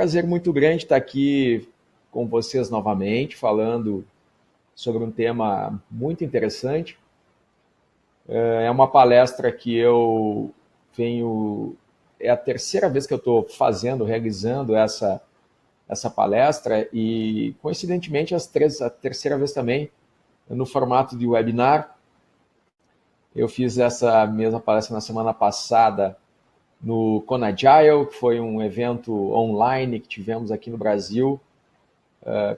prazer muito grande estar aqui com vocês novamente, falando sobre um tema muito interessante. É uma palestra que eu venho... É a terceira vez que eu estou realizando essa palestra e, coincidentemente, a terceira vez também no formato de webinar. Eu fiz essa mesma palestra na semana passada no Conagile, que foi um evento online que tivemos aqui no Brasil,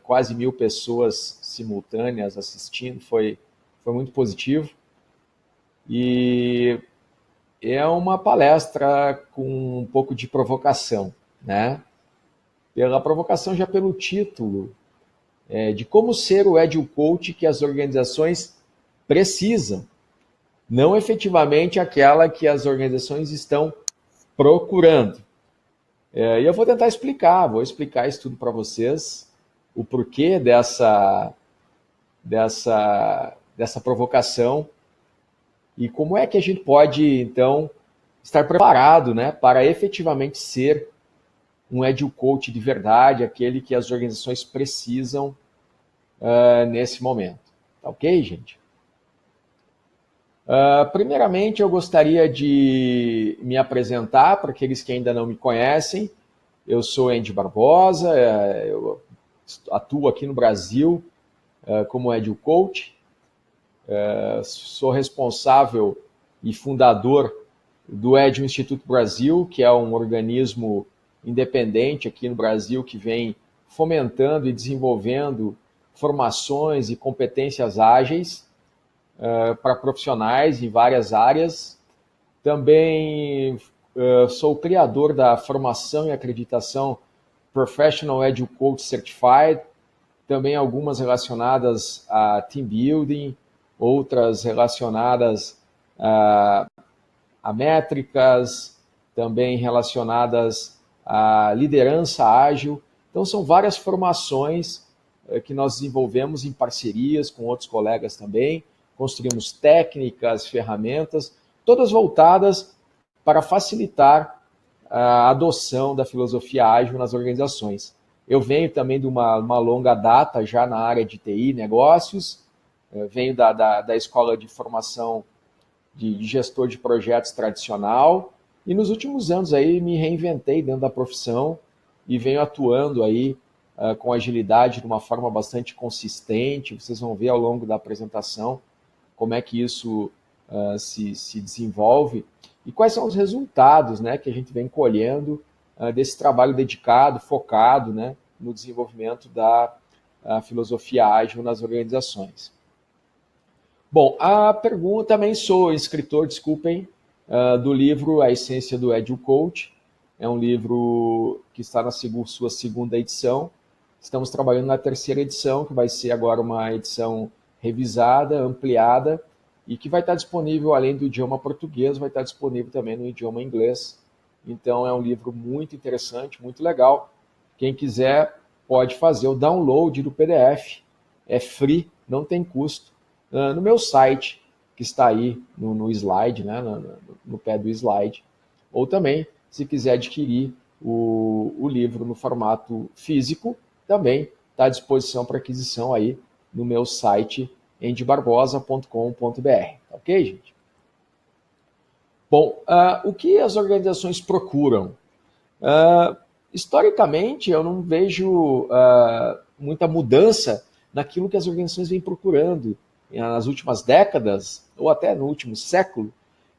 quase 1.000 pessoas simultâneas assistindo, foi muito positivo. E é uma palestra com um pouco de provocação, né? Pela provocação já pelo título, de como ser o Agile Coach que as organizações precisam, não efetivamente aquela que as organizações estão procurando. E eu vou tentar explicar, vou explicar isso tudo para vocês, o porquê dessa provocação e como é que a gente pode, então, estar preparado, né, para efetivamente ser um Agile Coach de verdade, aquele que as organizações precisam nesse momento. Tá ok, gente? Primeiramente, eu gostaria de me apresentar para aqueles que ainda não me conhecem. Eu sou Andy Barbosa, eu atuo aqui no Brasil como Agile Coach. Sou responsável e fundador do Agile Instituto Brasil, que é um organismo independente aqui no Brasil que vem fomentando e desenvolvendo formações e competências ágeis para profissionais em várias áreas. Também sou o criador da formação e acreditação Professional Agile Coach Certified, também algumas relacionadas a team building, outras relacionadas a métricas, também relacionadas à liderança ágil. Então, são várias formações que nós desenvolvemos em parcerias com outros colegas também. Construímos técnicas, ferramentas, todas voltadas para facilitar a adoção da filosofia ágil nas organizações. Eu venho também de uma longa data já na área de TI, negócios, venho da escola de formação de gestor de projetos tradicional e nos últimos anos aí me reinventei dentro da profissão e venho atuando aí com agilidade de uma forma bastante consistente. Vocês vão ver ao longo da apresentação como é que isso se desenvolve e quais são os resultados, né, que a gente vem colhendo desse trabalho dedicado, focado, né, no desenvolvimento da filosofia ágil nas organizações. Bom, a pergunta, também sou escritor, desculpem, do livro A Essência do Agile Coach. É um livro que está na sua segunda edição. Estamos trabalhando na terceira edição, que vai ser agora uma edição revisada, ampliada, e que vai estar disponível, além do idioma português, vai estar disponível também no idioma inglês. Então, é um livro muito interessante, muito legal. Quem quiser pode fazer o download do PDF. É free, não tem custo. No meu site, que está aí no slide, né, no pé do slide. Ou também, se quiser adquirir o livro no formato físico, também está à disposição para aquisição aí no meu site andybarbosa.com.br. Ok, gente? Bom, o que as organizações procuram? Historicamente, eu não vejo muita mudança naquilo que as organizações vêm procurando. Nas últimas décadas, ou até no último século,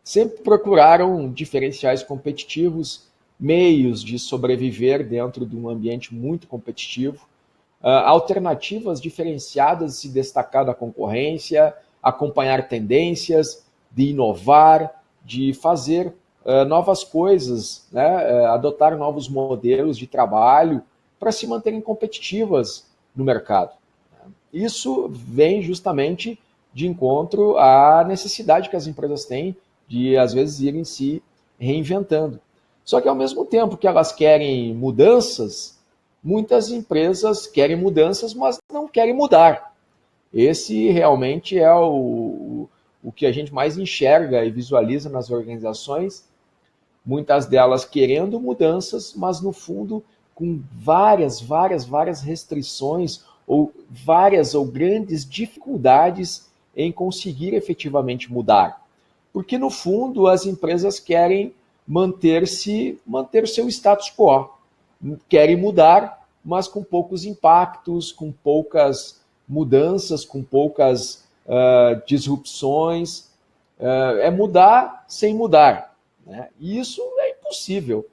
sempre procuraram diferenciais competitivos, meios de sobreviver dentro de um ambiente muito competitivo, alternativas diferenciadas de se destacar da concorrência, acompanhar tendências, de inovar, de fazer novas coisas, né? Adotar novos modelos de trabalho para se manterem competitivas no mercado. Isso vem justamente de encontro à necessidade que as empresas têm de, às vezes, irem se reinventando. Só que, ao mesmo tempo que elas querem mudanças, muitas empresas querem mudanças, mas não querem mudar. Esse realmente é o que a gente mais enxerga e visualiza nas organizações, muitas delas querendo mudanças, mas, no fundo, com várias restrições ou várias ou grandes dificuldades em conseguir efetivamente mudar. Porque, no fundo, as empresas querem manter seu status quo. Querem mudar, mas com poucos impactos, com poucas mudanças, com poucas disrupções. É mudar sem mudar, né? E isso é impossível,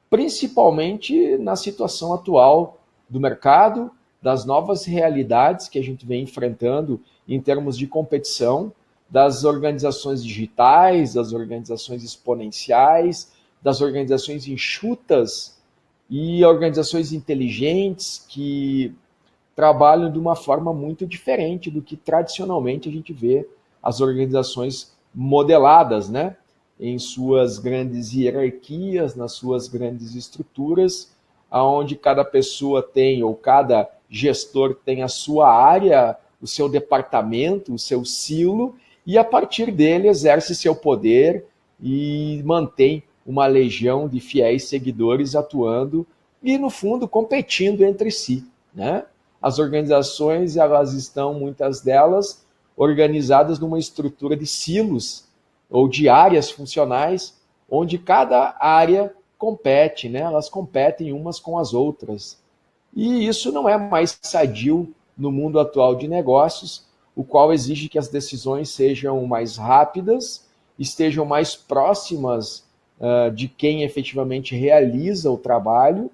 principalmente na situação atual do mercado, das novas realidades que a gente vem enfrentando em termos de competição, das organizações digitais, das organizações exponenciais, das organizações enxutas e organizações inteligentes que trabalham de uma forma muito diferente do que tradicionalmente a gente vê as organizações modeladas, né? Em suas grandes hierarquias, nas suas grandes estruturas, aonde cada pessoa tem, ou cada gestor tem a sua área, o seu departamento, o seu silo, e a partir dele exerce seu poder e mantém uma legião de fiéis seguidores atuando e, no fundo, competindo entre si, né? As organizações, elas estão, muitas delas, organizadas numa estrutura de silos ou de áreas funcionais, onde cada área compete, né? Elas competem umas com as outras. E isso não é mais sadio no mundo atual de negócios, o qual exige que as decisões sejam mais rápidas, estejam mais próximas de quem efetivamente realiza o trabalho,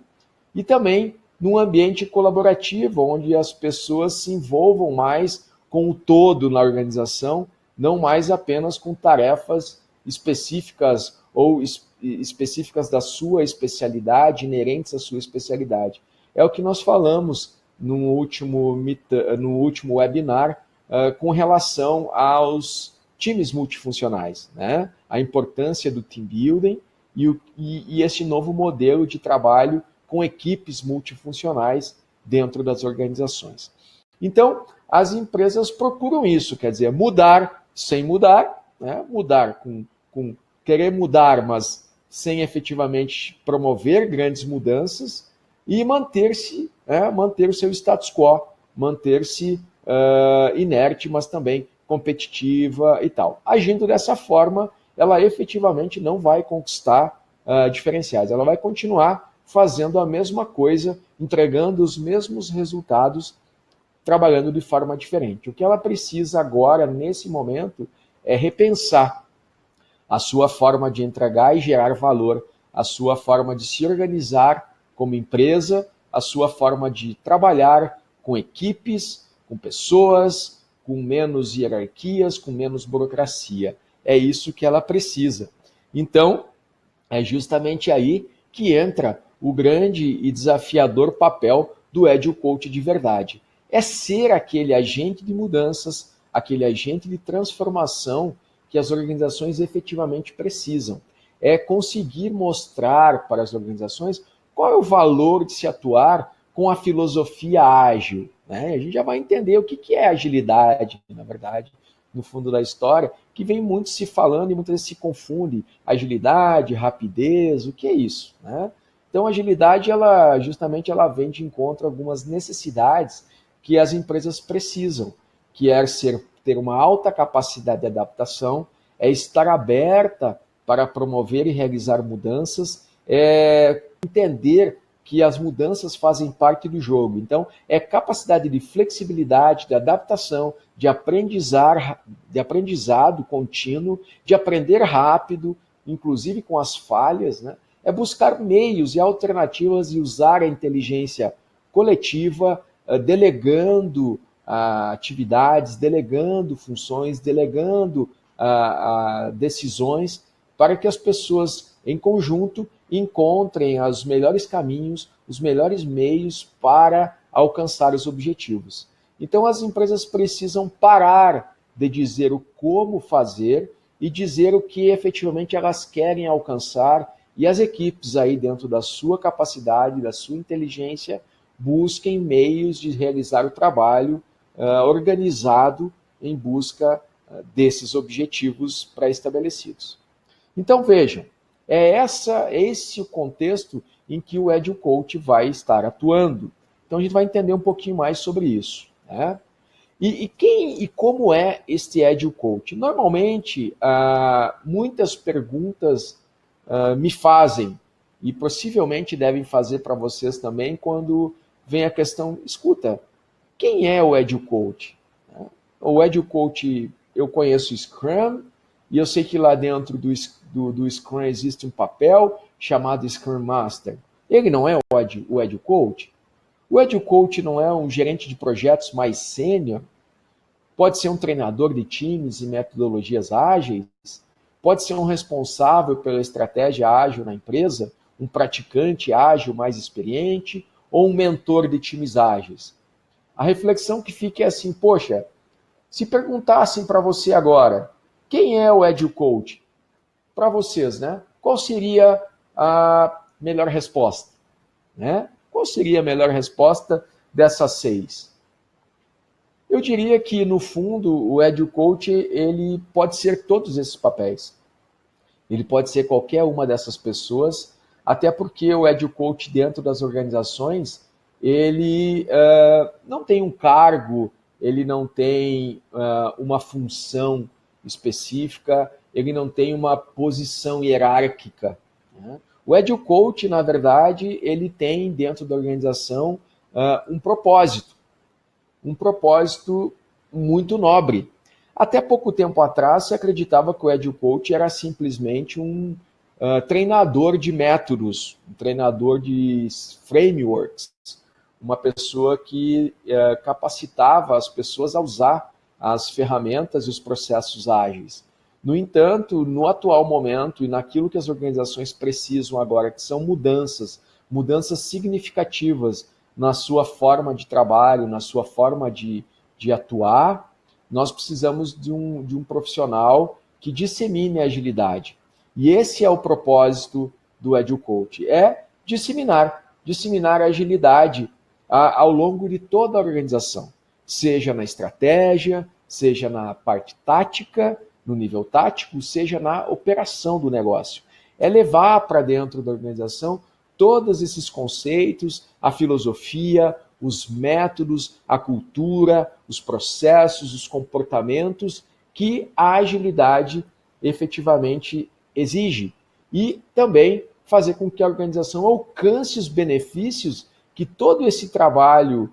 e também num ambiente colaborativo, onde as pessoas se envolvam mais com o todo na organização, não mais apenas com tarefas específicas ou específicas da sua especialidade, inerentes à sua especialidade. É o que nós falamos no último webinar com relação aos times multifuncionais, né? A importância do team building e esse novo modelo de trabalho com equipes multifuncionais dentro das organizações. Então, as empresas procuram isso, quer dizer, mudar sem mudar, né? Mudar querer mudar, mas sem efetivamente promover grandes mudanças, e manter-se, manter o seu status quo, manter-se inerte, mas também competitiva e tal. Agindo dessa forma, ela efetivamente não vai conquistar diferenciais, ela vai continuar fazendo a mesma coisa, entregando os mesmos resultados, trabalhando de forma diferente. O que ela precisa agora, nesse momento, é repensar a sua forma de entregar e gerar valor, a sua forma de se organizar como empresa, a sua forma de trabalhar com equipes, com pessoas, com menos hierarquias, com menos burocracia. É isso que ela precisa. Então, é justamente aí que entra o grande e desafiador papel do Agile Coach de verdade. É ser aquele agente de mudanças, aquele agente de transformação que as organizações efetivamente precisam. É conseguir mostrar para as organizações qual é o valor de se atuar com a filosofia ágil, né? A gente já vai entender o que é agilidade, na verdade, no fundo da história, que vem muito se falando e muitas vezes se confunde agilidade, rapidez, o que é isso, né? Então, a agilidade, ela vem de encontro a algumas necessidades que as empresas precisam, que é ter uma alta capacidade de adaptação, é estar aberta para promover e realizar mudanças, é entender que as mudanças fazem parte do jogo. Então, é capacidade de flexibilidade, de adaptação, de aprendizado contínuo, de aprender rápido, inclusive com as falhas, né? É buscar meios e alternativas e usar a inteligência coletiva, delegando atividades, delegando funções, delegando decisões, para que as pessoas, em conjunto, encontrem os melhores caminhos, os melhores meios para alcançar os objetivos. Então, as empresas precisam parar de dizer o como fazer e dizer o que efetivamente elas querem alcançar, e as equipes aí, dentro da sua capacidade, da sua inteligência, busquem meios de realizar o trabalho organizado em busca desses objetivos pré-estabelecidos. Então, vejam, é esse o contexto em que o Agile Coach vai estar atuando. Então a gente vai entender um pouquinho mais sobre isso, né? E como é este Agile Coach? Normalmente, muitas perguntas me fazem, e possivelmente devem fazer para vocês também, quando vem a questão, escuta, quem é o Agile Coach? O Agile Coach, eu conheço o Scrum, e eu sei que lá dentro do Scrum existe um papel chamado Scrum Master. Ele não é o Agile Coach? O Agile Coach não é um gerente de projetos mais sênior? Pode ser um treinador de times e metodologias ágeis? Pode ser um responsável pela estratégia ágil na empresa? Um praticante ágil mais experiente? Ou um mentor de times ágeis? A reflexão que fica é assim, poxa, se perguntassem para você agora, quem é o Agile Coach? Para vocês, né? Qual seria a melhor resposta? Né? Qual seria a melhor resposta dessas 6? Eu diria que, no fundo, o Agile Coach ele pode ser todos esses papéis. Ele pode ser qualquer uma dessas pessoas, até porque o Agile Coach dentro das organizações, ele não tem um cargo, ele não tem uma função específica, ele não tem uma posição hierárquica, né? O Agile Coach, na verdade, ele tem dentro da organização um propósito muito nobre. Até pouco tempo atrás, se acreditava que o Agile Coach era simplesmente um treinador de métodos, um treinador de frameworks, uma pessoa que capacitava as pessoas a usar as ferramentas e os processos ágeis. No entanto, no atual momento e naquilo que as organizações precisam agora, que são mudanças significativas na sua forma de trabalho, na sua forma de atuar, nós precisamos de um profissional que dissemine a agilidade. E esse é o propósito do Agile Coach, é disseminar a agilidade ao longo de toda a organização, seja na estratégia, seja na parte tática, no nível tático, seja na operação do negócio. É levar para dentro da organização todos esses conceitos, a filosofia, os métodos, a cultura, os processos, os comportamentos que a agilidade efetivamente exige. E também fazer com que a organização alcance os benefícios que todo esse trabalho,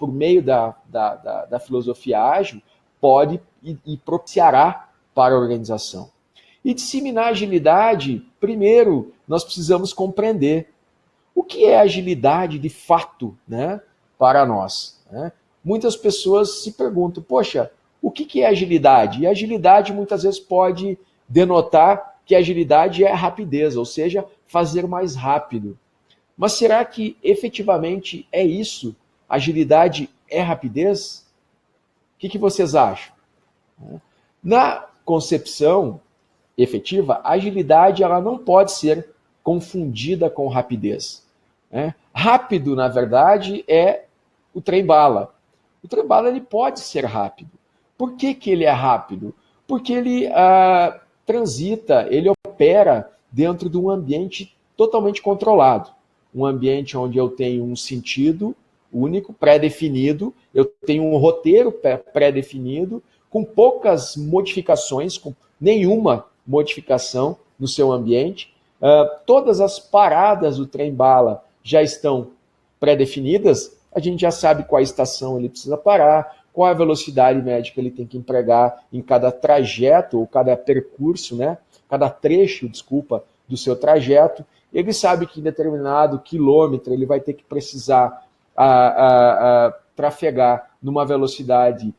por meio da filosofia ágil, pode e propiciará para a organização. E disseminar agilidade, primeiro, nós precisamos compreender o que é agilidade de fato, né, para nós. Né? Muitas pessoas se perguntam, poxa, o que é agilidade? E agilidade muitas vezes pode denotar que agilidade é rapidez, ou seja, fazer mais rápido. Mas será que efetivamente é isso? Agilidade é rapidez? O que vocês acham? Na concepção efetiva, a agilidade ela não pode ser confundida com rapidez. Né? Rápido, na verdade, é o trem-bala. O trem-bala ele pode ser rápido. Por que ele é rápido? Porque ele transita, ele opera dentro de um ambiente totalmente controlado. Um ambiente onde eu tenho um sentido único, pré-definido, eu tenho um roteiro pré-definido, com poucas modificações, com nenhuma modificação no seu ambiente. Todas as paradas do trem-bala já estão pré-definidas, a gente já sabe qual estação ele precisa parar, qual a velocidade média que ele tem que empregar em cada trajeto, ou cada percurso, né? Cada trecho, do seu trajeto. Ele sabe que em determinado quilômetro ele vai ter que precisar trafegar numa velocidade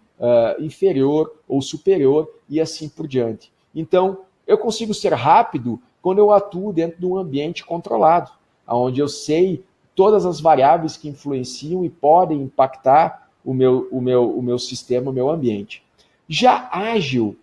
inferior ou superior e assim por diante. Então, eu consigo ser rápido quando eu atuo dentro de um ambiente controlado, onde eu sei todas as variáveis que influenciam e podem impactar o meu sistema, o meu ambiente. Já ágil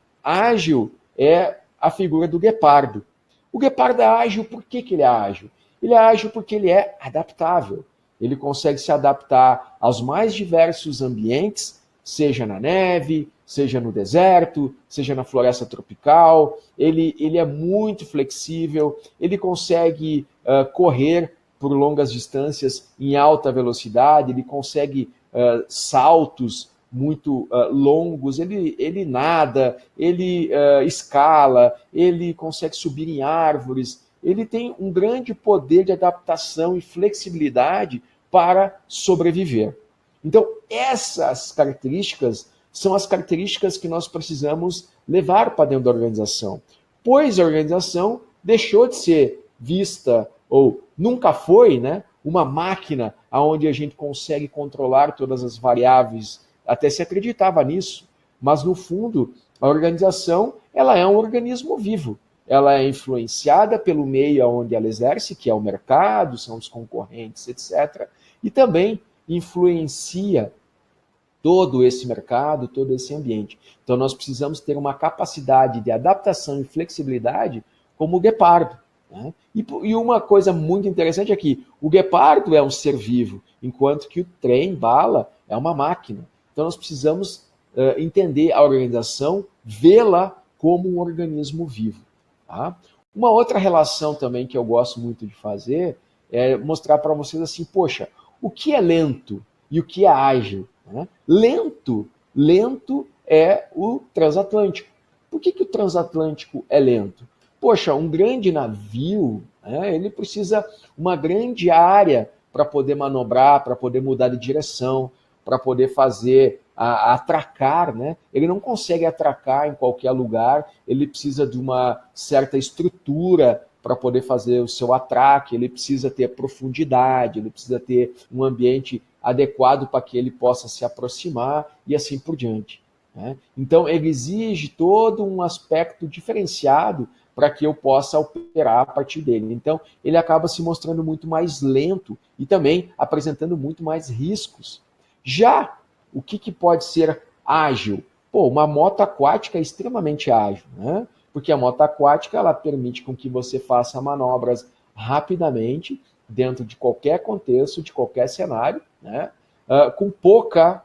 é a figura do guepardo. O guepardo é ágil, por que ele é ágil? Ele é ágil porque ele é adaptável. Ele consegue se adaptar aos mais diversos ambientes, seja na neve, seja no deserto, seja na floresta tropical. Ele é muito flexível, ele consegue correr por longas distâncias em alta velocidade, ele consegue saltos muito longos, ele nada, ele escala, ele consegue subir em árvores, ele tem um grande poder de adaptação e flexibilidade para sobreviver. Então, essas características são as características que nós precisamos levar para dentro da organização, pois a organização deixou de ser vista, ou nunca foi, né, uma máquina onde a gente consegue controlar todas as variáveis, até se acreditava nisso, mas no fundo a organização ela é um organismo vivo, ela é influenciada pelo meio onde ela exerce, que é o mercado, são os concorrentes, etc., e também influencia todo esse mercado, todo esse ambiente. Então nós precisamos ter uma capacidade de adaptação e flexibilidade como o guepardo. Né? E uma coisa muito interessante é que o guepardo é um ser vivo, enquanto que o trem, bala, é uma máquina. Então nós precisamos entender a organização, vê-la como um organismo vivo. Tá? Uma outra relação também que eu gosto muito de fazer é mostrar para vocês assim, poxa, o que é lento e o que é ágil? Né? Lento é o transatlântico. Por que o transatlântico é lento? Poxa, um grande navio, né, ele precisa uma grande área para poder manobrar, para poder mudar de direção, para poder fazer atracar, né? Ele não consegue atracar em qualquer lugar, ele precisa de uma certa estrutura para poder fazer o seu atraque, ele precisa ter profundidade, ele precisa ter um ambiente adequado para que ele possa se aproximar e assim por diante. Né? Então, ele exige todo um aspecto diferenciado para que eu possa operar a partir dele. Então, ele acaba se mostrando muito mais lento e também apresentando muito mais riscos. Já o que pode ser ágil? Pô, uma moto aquática é extremamente ágil, né? Porque a moto aquática ela permite com que você faça manobras rapidamente, dentro de qualquer contexto, de qualquer cenário, né? Com pouca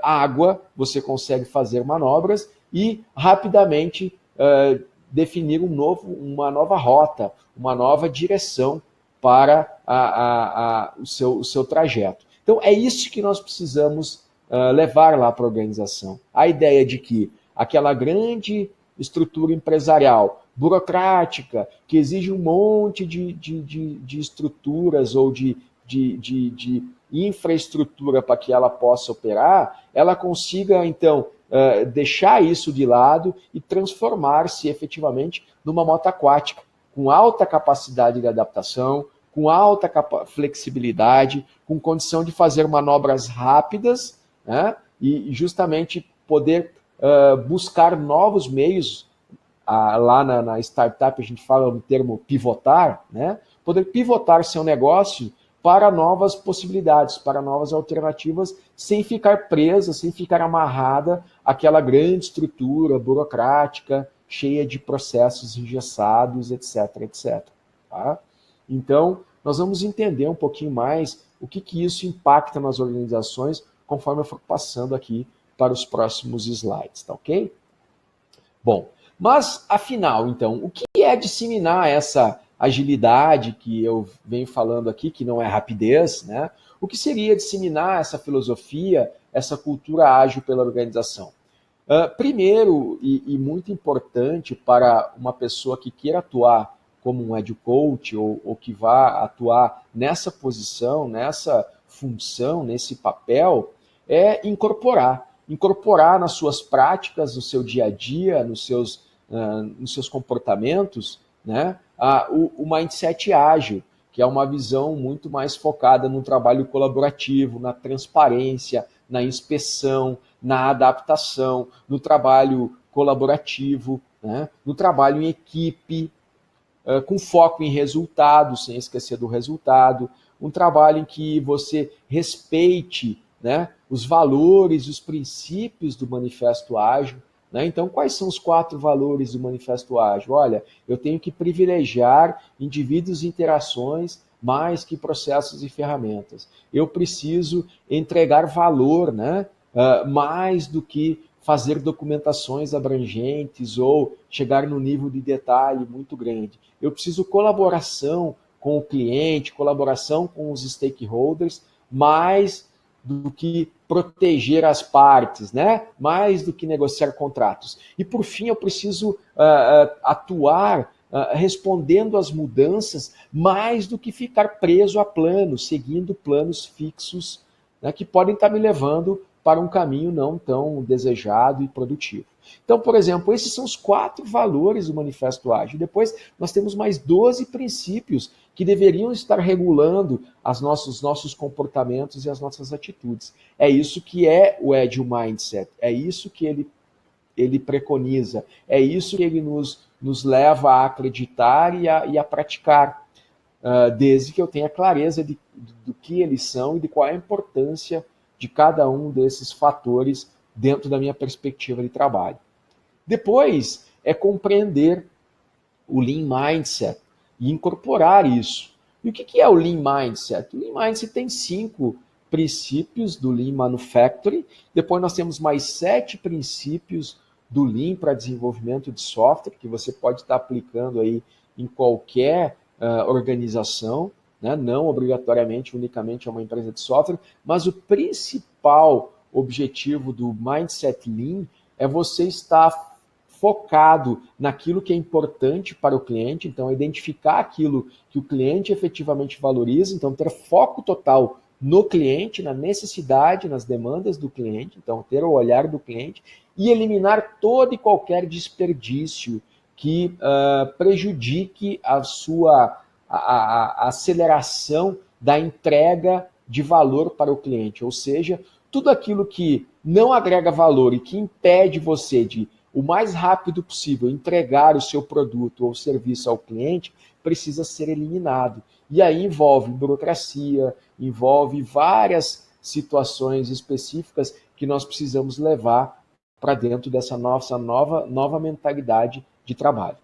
água, você consegue fazer manobras e rapidamente definir uma nova rota, uma nova direção para o seu trajeto. Então, é isso que nós precisamos levar lá para a organização. A ideia de que aquela grande estrutura empresarial, burocrática, que exige um monte de estruturas ou de infraestrutura para que ela possa operar, ela consiga, então, deixar isso de lado e transformar-se efetivamente numa moto aquática, com alta capacidade de adaptação, com alta flexibilidade, com condição de fazer manobras rápidas, né? E justamente poder buscar novos meios. Lá na startup a gente fala no termo pivotar, né? Poder pivotar seu negócio para novas possibilidades, para novas alternativas, sem ficar presa, sem ficar amarrada àquela grande estrutura burocrática, cheia de processos engessados, etc, etc. Tá? Então, nós vamos entender um pouquinho mais o que isso impacta nas organizações, conforme eu for passando aqui para os próximos slides, tá ok? Bom, mas afinal, então, o que é disseminar essa agilidade que eu venho falando aqui, que não é rapidez, né? O que seria disseminar essa filosofia, essa cultura ágil pela organização? Primeiro, e muito importante para uma pessoa que queira atuar como um Agile Coach ou que vá atuar nessa posição, nessa função, nesse papel, é incorporar nas suas práticas, no seu dia a dia, nos seus comportamentos, né, o mindset ágil, que é uma visão muito mais focada no trabalho colaborativo, na transparência, na inspeção, na adaptação, no trabalho colaborativo, né, no trabalho em equipe, com foco em resultado, sem esquecer do resultado, um trabalho em que você respeite, né, os valores, os princípios do Manifesto Ágil. Né? Então, quais são os 4 valores do Manifesto Ágil? Olha, eu tenho que privilegiar indivíduos e interações mais que processos e ferramentas. Eu preciso entregar valor, né, mais do que fazer documentações abrangentes ou chegar no nível de detalhe muito grande. Eu preciso colaboração com o cliente, colaboração com os stakeholders, mais do que proteger as partes, né? Mais do que negociar contratos. E, por fim, eu preciso atuar respondendo às mudanças mais do que ficar preso a planos, seguindo planos fixos, né, que podem estar me levando para um caminho não tão desejado e produtivo. Então, por exemplo, esses são os 4 valores do Manifesto Ágil. Depois, nós temos mais 12 princípios que deveriam estar regulando os nossos comportamentos e as nossas atitudes. É isso que é o Agile Mindset, é isso que ele preconiza, é isso que ele nos leva a acreditar e a praticar, desde que eu tenha clareza do que eles são e de qual é a importância de cada um desses fatores dentro da minha perspectiva de trabalho. Depois é compreender o Lean Mindset e incorporar isso. E o que é o Lean Mindset? O Lean Mindset tem 5 princípios do Lean Manufacturing, depois nós temos mais 7 princípios do Lean para desenvolvimento de software, que você pode estar aplicando aí em qualquer organização, né? Não obrigatoriamente, unicamente a uma empresa de software, mas o principal objetivo do Mindset Lean é você estar focado naquilo que é importante para o cliente, então identificar aquilo que o cliente efetivamente valoriza, então ter foco total no cliente, na necessidade, nas demandas do cliente, então ter o olhar do cliente e eliminar todo e qualquer desperdício que prejudique a aceleração da entrega de valor para o cliente, ou seja, tudo aquilo que não agrega valor e que impede você de, o mais rápido possível, entregar o seu produto ou serviço ao cliente, precisa ser eliminado. E aí envolve burocracia, envolve várias situações específicas que nós precisamos levar para dentro dessa nossa nova mentalidade de trabalho.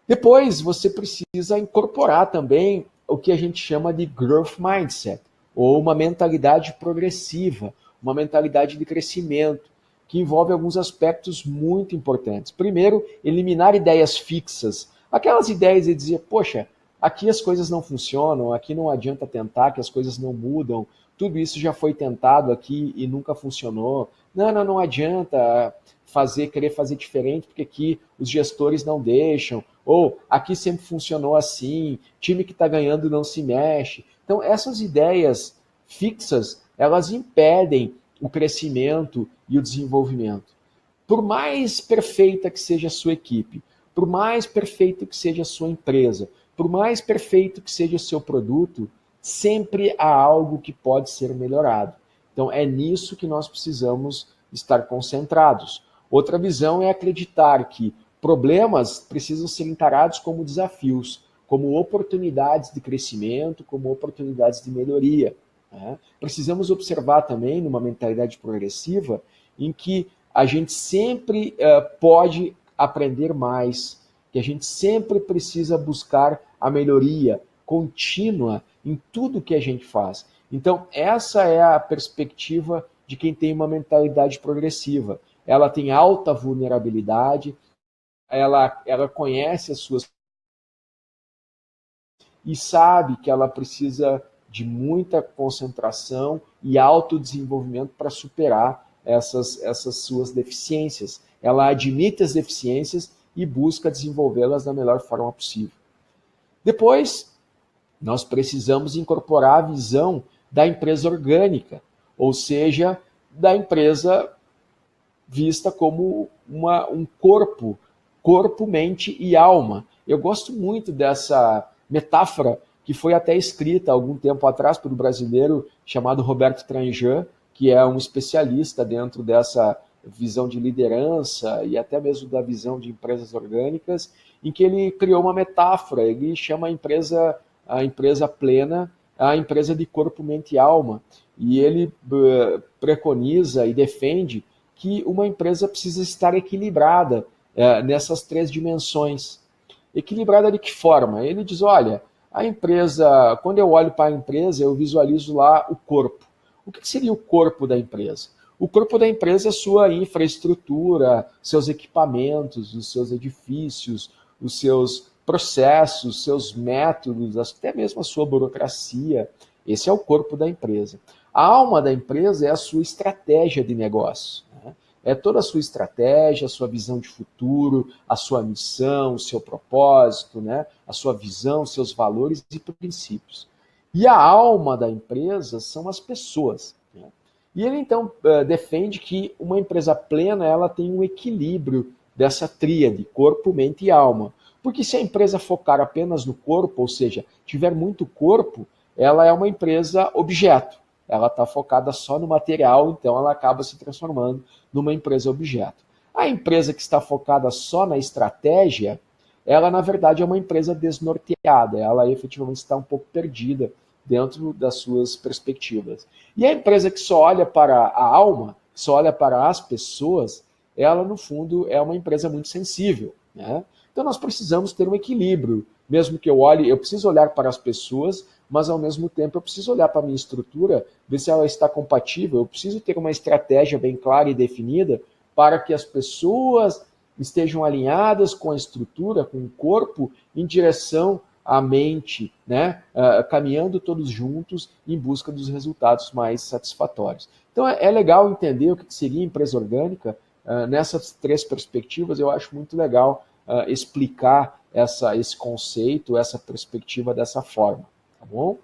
Depois, você precisa incorporar também o que a gente chama de growth mindset, ou uma mentalidade progressiva, uma mentalidade de crescimento, que envolve alguns aspectos muito importantes. Primeiro, eliminar ideias fixas. Aquelas ideias de dizer, poxa, aqui as coisas não funcionam, aqui não adianta tentar, que as coisas não mudam, tudo isso já foi tentado aqui e nunca funcionou. Não adianta querer fazer diferente, porque aqui os gestores não deixam, ou aqui sempre funcionou assim, time que está ganhando não se mexe. Então, essas ideias fixas, elas impedem o crescimento e o desenvolvimento. Por mais perfeita que seja a sua equipe, por mais perfeito que seja a sua empresa, por mais perfeito que seja o seu produto, sempre há algo que pode ser melhorado. Então, é nisso que nós precisamos estar concentrados. Outra visão é acreditar que problemas precisam ser encarados como desafios, como oportunidades de crescimento, como oportunidades de melhoria. Né? Precisamos observar também, numa mentalidade progressiva, em que a gente sempre pode aprender mais, que a gente sempre precisa buscar a melhoria contínua em tudo que a gente faz. Então, essa é a perspectiva de quem tem uma mentalidade progressiva. Ela tem alta vulnerabilidade, ela conhece as suas e sabe que ela precisa de muita concentração e autodesenvolvimento para superar essas suas deficiências. Ela admite as deficiências e busca desenvolvê-las da melhor forma possível. Depois, nós precisamos incorporar a visão da empresa orgânica, ou seja, da empresa vista como um corpo, mente e alma. Eu gosto muito dessa metáfora que foi até escrita há algum tempo atrás por um brasileiro chamado Roberto Tranjan, que é um especialista dentro dessa visão de liderança e até mesmo da visão de empresas orgânicas, em que ele criou uma metáfora, ele chama a empresa plena a empresa de corpo, mente e alma, e ele preconiza e defende que uma empresa precisa estar equilibrada nessas 3 dimensões. Equilibrada de que forma? Ele diz, olha, a empresa, quando eu olho para a empresa, eu visualizo lá o corpo. O que seria o corpo da empresa? O corpo da empresa é a sua infraestrutura, seus equipamentos, os seus edifícios, os seus processos, seus métodos, até mesmo a sua burocracia. Esse é o corpo da empresa. A alma da empresa é a sua estratégia de negócio, né? É toda a sua estratégia, a sua visão de futuro, a sua missão, o seu propósito, né? A sua visão, seus valores e princípios. E a alma da empresa são as pessoas, né? E ele, então, defende que uma empresa plena ela tem um equilíbrio dessa tríade, corpo, mente e alma. Porque se a empresa focar apenas no corpo, ou seja, tiver muito corpo, ela é uma empresa objeto. Ela está focada só no material, então ela acaba se transformando numa empresa objeto. A empresa que está focada só na estratégia, ela na verdade é uma empresa desnorteada, ela efetivamente está um pouco perdida dentro das suas perspectivas. E a empresa que só olha para a alma, que só olha para as pessoas, ela no fundo é uma empresa muito sensível, né? Então nós precisamos ter um equilíbrio, mesmo que eu olhe, eu preciso olhar para as pessoas, mas ao mesmo tempo eu preciso olhar para a minha estrutura, ver se ela está compatível, eu preciso ter uma estratégia bem clara e definida para que as pessoas estejam alinhadas com a estrutura, com o corpo, em direção à mente, né? Caminhando todos juntos em busca dos resultados mais satisfatórios. Então é legal entender o que seria empresa orgânica, nessas três perspectivas. Eu acho muito legal explicar esse conceito, essa perspectiva dessa forma, tá bom?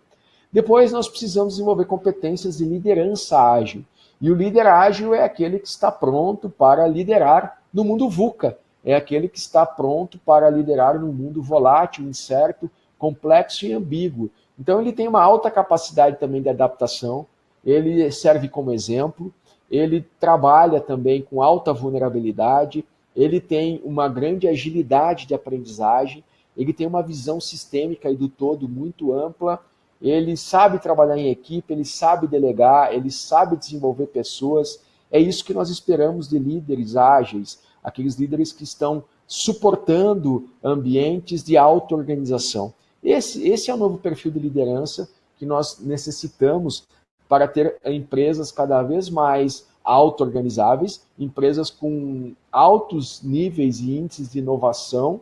Depois nós precisamos desenvolver competências de liderança ágil. E o líder ágil é aquele que está pronto para liderar no mundo VUCA, é aquele que está pronto para liderar no mundo volátil, incerto, complexo e ambíguo. Então ele tem uma alta capacidade também de adaptação, ele serve como exemplo, ele trabalha também com alta vulnerabilidade, ele tem uma grande agilidade de aprendizagem, ele tem uma visão sistêmica e do todo muito ampla, ele sabe trabalhar em equipe, ele sabe delegar, ele sabe desenvolver pessoas. É isso que nós esperamos de líderes ágeis, aqueles líderes que estão suportando ambientes de auto-organização. Esse é o novo perfil de liderança que nós necessitamos para ter empresas cada vez mais auto-organizáveis, empresas com altos níveis e índices de inovação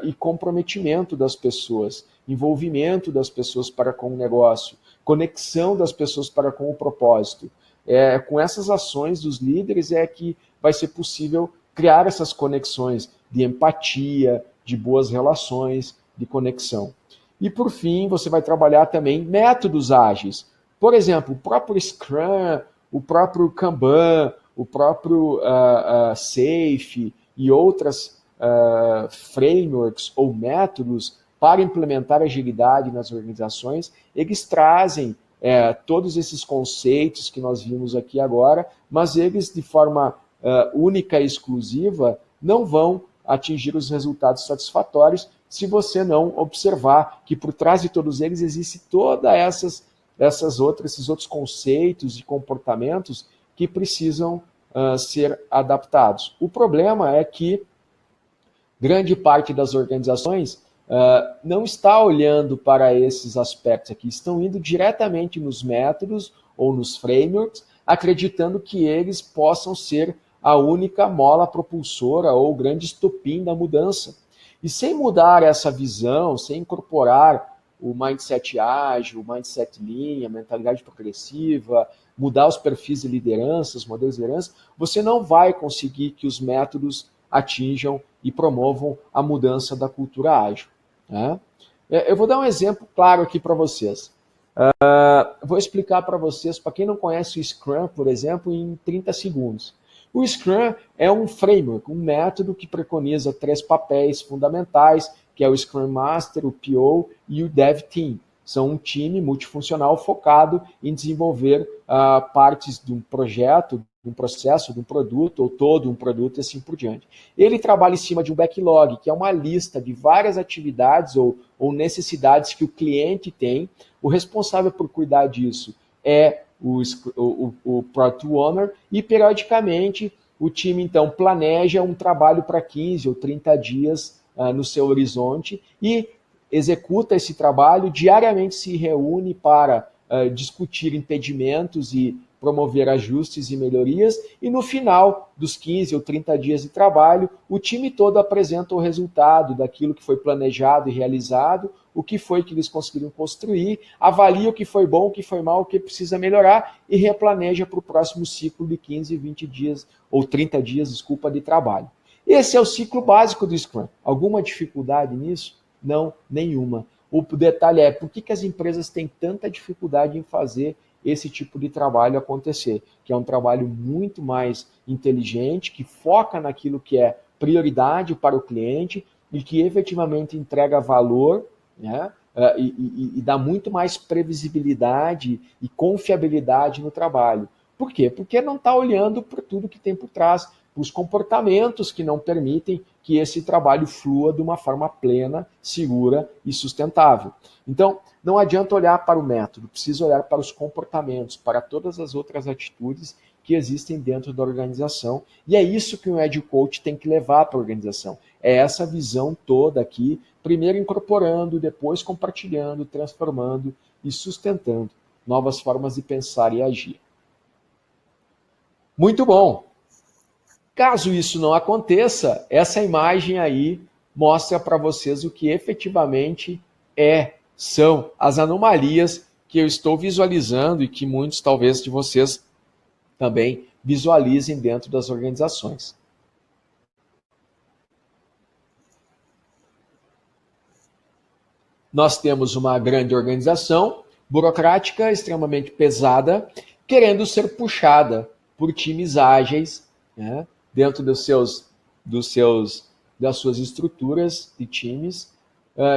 e comprometimento das pessoas, envolvimento das pessoas para com o negócio, conexão das pessoas para com o propósito. Com essas ações dos líderes é que vai ser possível criar essas conexões de empatia, de boas relações, de conexão. E por fim, você vai trabalhar também métodos ágeis. Por exemplo, o próprio Scrum, o próprio Kanban, o próprio SAFe e outras frameworks ou métodos para implementar agilidade nas organizações, eles trazem todos esses conceitos que nós vimos aqui agora, mas eles de forma única e exclusiva não vão atingir os resultados satisfatórios se você não observar que por trás de todos eles existe todas esses outros conceitos e comportamentos que precisam ser adaptados. O problema é que grande parte das organizações não está olhando para esses aspectos aqui, estão indo diretamente nos métodos ou nos frameworks, acreditando que eles possam ser a única mola propulsora ou o grande estopim da mudança. E sem mudar essa visão, sem incorporar o mindset ágil, o mindset lean, a mentalidade progressiva, mudar os perfis de liderança, os modelos de liderança, você não vai conseguir que os métodos atinjam e promovam a mudança da cultura ágil, né? Eu vou dar um exemplo claro aqui para vocês. Vou explicar para vocês, para quem não conhece o Scrum, por exemplo, em 30 segundos. O Scrum é um framework, um método que preconiza 3 papéis fundamentais, que é o Scrum Master, o PO e o Dev Team. São um time multifuncional focado em desenvolver partes de um projeto, de um processo, de um produto, ou todo um produto e assim por diante. Ele trabalha em cima de um backlog, que é uma lista de várias atividades ou necessidades que o cliente tem. O responsável por cuidar disso é o Product Owner, e periodicamente o time então planeja um trabalho para 15 ou 30 dias no seu horizonte e executa esse trabalho, diariamente se reúne para discutir impedimentos e promover ajustes e melhorias, e no final dos 15 ou 30 dias de trabalho, o time todo apresenta o resultado daquilo que foi planejado e realizado, o que foi que eles conseguiram construir, avalia o que foi bom, o que foi mal, o que precisa melhorar e replaneja para o próximo ciclo de 15, 20 dias ou 30 dias, desculpa, de trabalho. Esse é o ciclo básico do Scrum. Alguma dificuldade nisso? Não, nenhuma. O detalhe é por que as empresas têm tanta dificuldade em fazer esse tipo de trabalho acontecer, que é um trabalho muito mais inteligente, que foca naquilo que é prioridade para o cliente e que efetivamente entrega valor, né? E dá muito mais previsibilidade e confiabilidade no trabalho. Por quê? Porque não está olhando para tudo que tem por trás, para os comportamentos que não permitem que esse trabalho flua de uma forma plena, segura e sustentável. Então, não adianta olhar para o método, precisa olhar para os comportamentos, para todas as outras atitudes que existem dentro da organização. E é isso que um Agile Coach tem que levar para a organização. É essa visão toda aqui, primeiro incorporando, depois compartilhando, transformando e sustentando novas formas de pensar e agir. Muito bom! Caso isso não aconteça, essa imagem aí mostra para vocês o que efetivamente são as anomalias que eu estou visualizando e que muitos, talvez, de vocês também visualizem dentro das organizações. Nós temos uma grande organização, burocrática, extremamente pesada, querendo ser puxada por times ágeis, né, dentro das suas estruturas de times,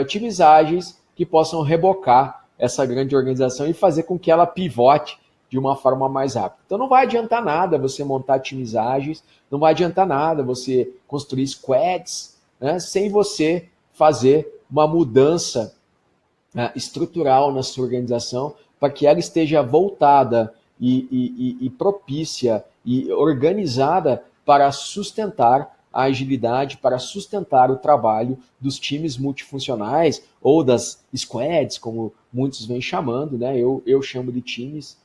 times ágeis que possam rebocar essa grande organização e fazer com que ela pivote de uma forma mais rápida. Então não vai adiantar nada você montar times ágeis, não vai adiantar nada você construir squads, né, sem você fazer uma mudança estrutural na sua organização para que ela esteja voltada e propícia e organizada para sustentar a agilidade, para sustentar o trabalho dos times multifuncionais ou das squads, como muitos vêm chamando, né? Eu chamo de times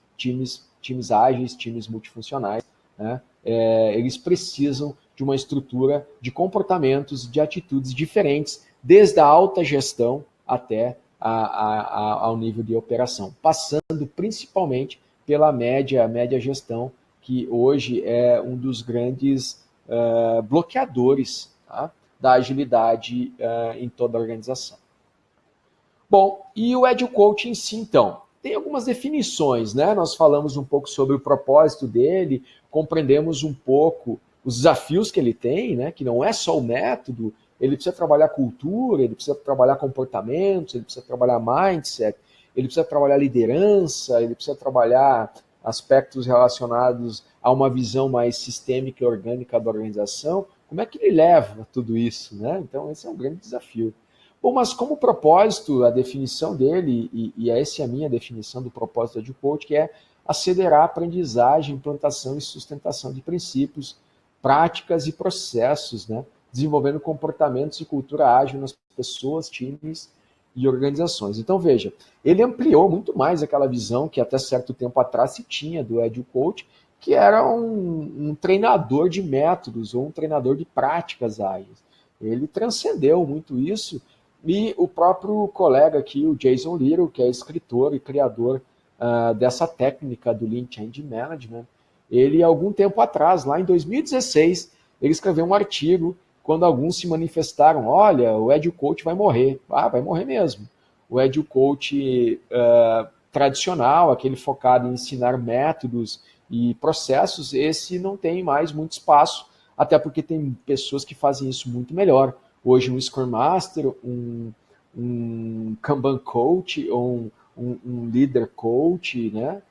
ágeis, times multifuncionais, né? Eles precisam de uma estrutura de comportamentos, de atitudes diferentes, desde a alta gestão até ao nível de operação, passando principalmente pela média gestão, que hoje é um dos grandes bloqueadores, tá, da agilidade em toda a organização. Bom, e o Agile Coach em si, então? Tem algumas definições, né? Nós falamos um pouco sobre o propósito dele, compreendemos um pouco os desafios que ele tem, né? Que não é só o método, ele precisa trabalhar cultura, ele precisa trabalhar comportamentos, ele precisa trabalhar mindset, ele precisa trabalhar liderança, ele precisa trabalhar aspectos relacionados a uma visão mais sistêmica e orgânica da organização. Como é que ele leva tudo isso, né? Então, esse é um grande desafio. Bom, mas como propósito, a definição dele, e essa é a minha definição do propósito do Agile Coach, que é acelerar a aprendizagem, implantação e sustentação de princípios, práticas e processos, né? Desenvolvendo comportamentos e cultura ágil nas pessoas, times e organizações. Então, veja, ele ampliou muito mais aquela visão que até certo tempo atrás se tinha do Agile Coach, que era um treinador de métodos ou um treinador de práticas ágeis. Ele transcendeu muito isso, e o próprio colega aqui, o Jason Little, que é escritor e criador dessa técnica do Lean Change Management, ele, algum tempo atrás, lá em 2016, ele escreveu um artigo quando alguns se manifestaram, olha, o Agile Coach vai morrer. Vai morrer mesmo. O Agile Coach tradicional, aquele focado em ensinar métodos e processos, esse não tem mais muito espaço, até porque tem pessoas que fazem isso muito melhor. Hoje um Scrum Master, um Kanban Coach ou um Leader Coach, né,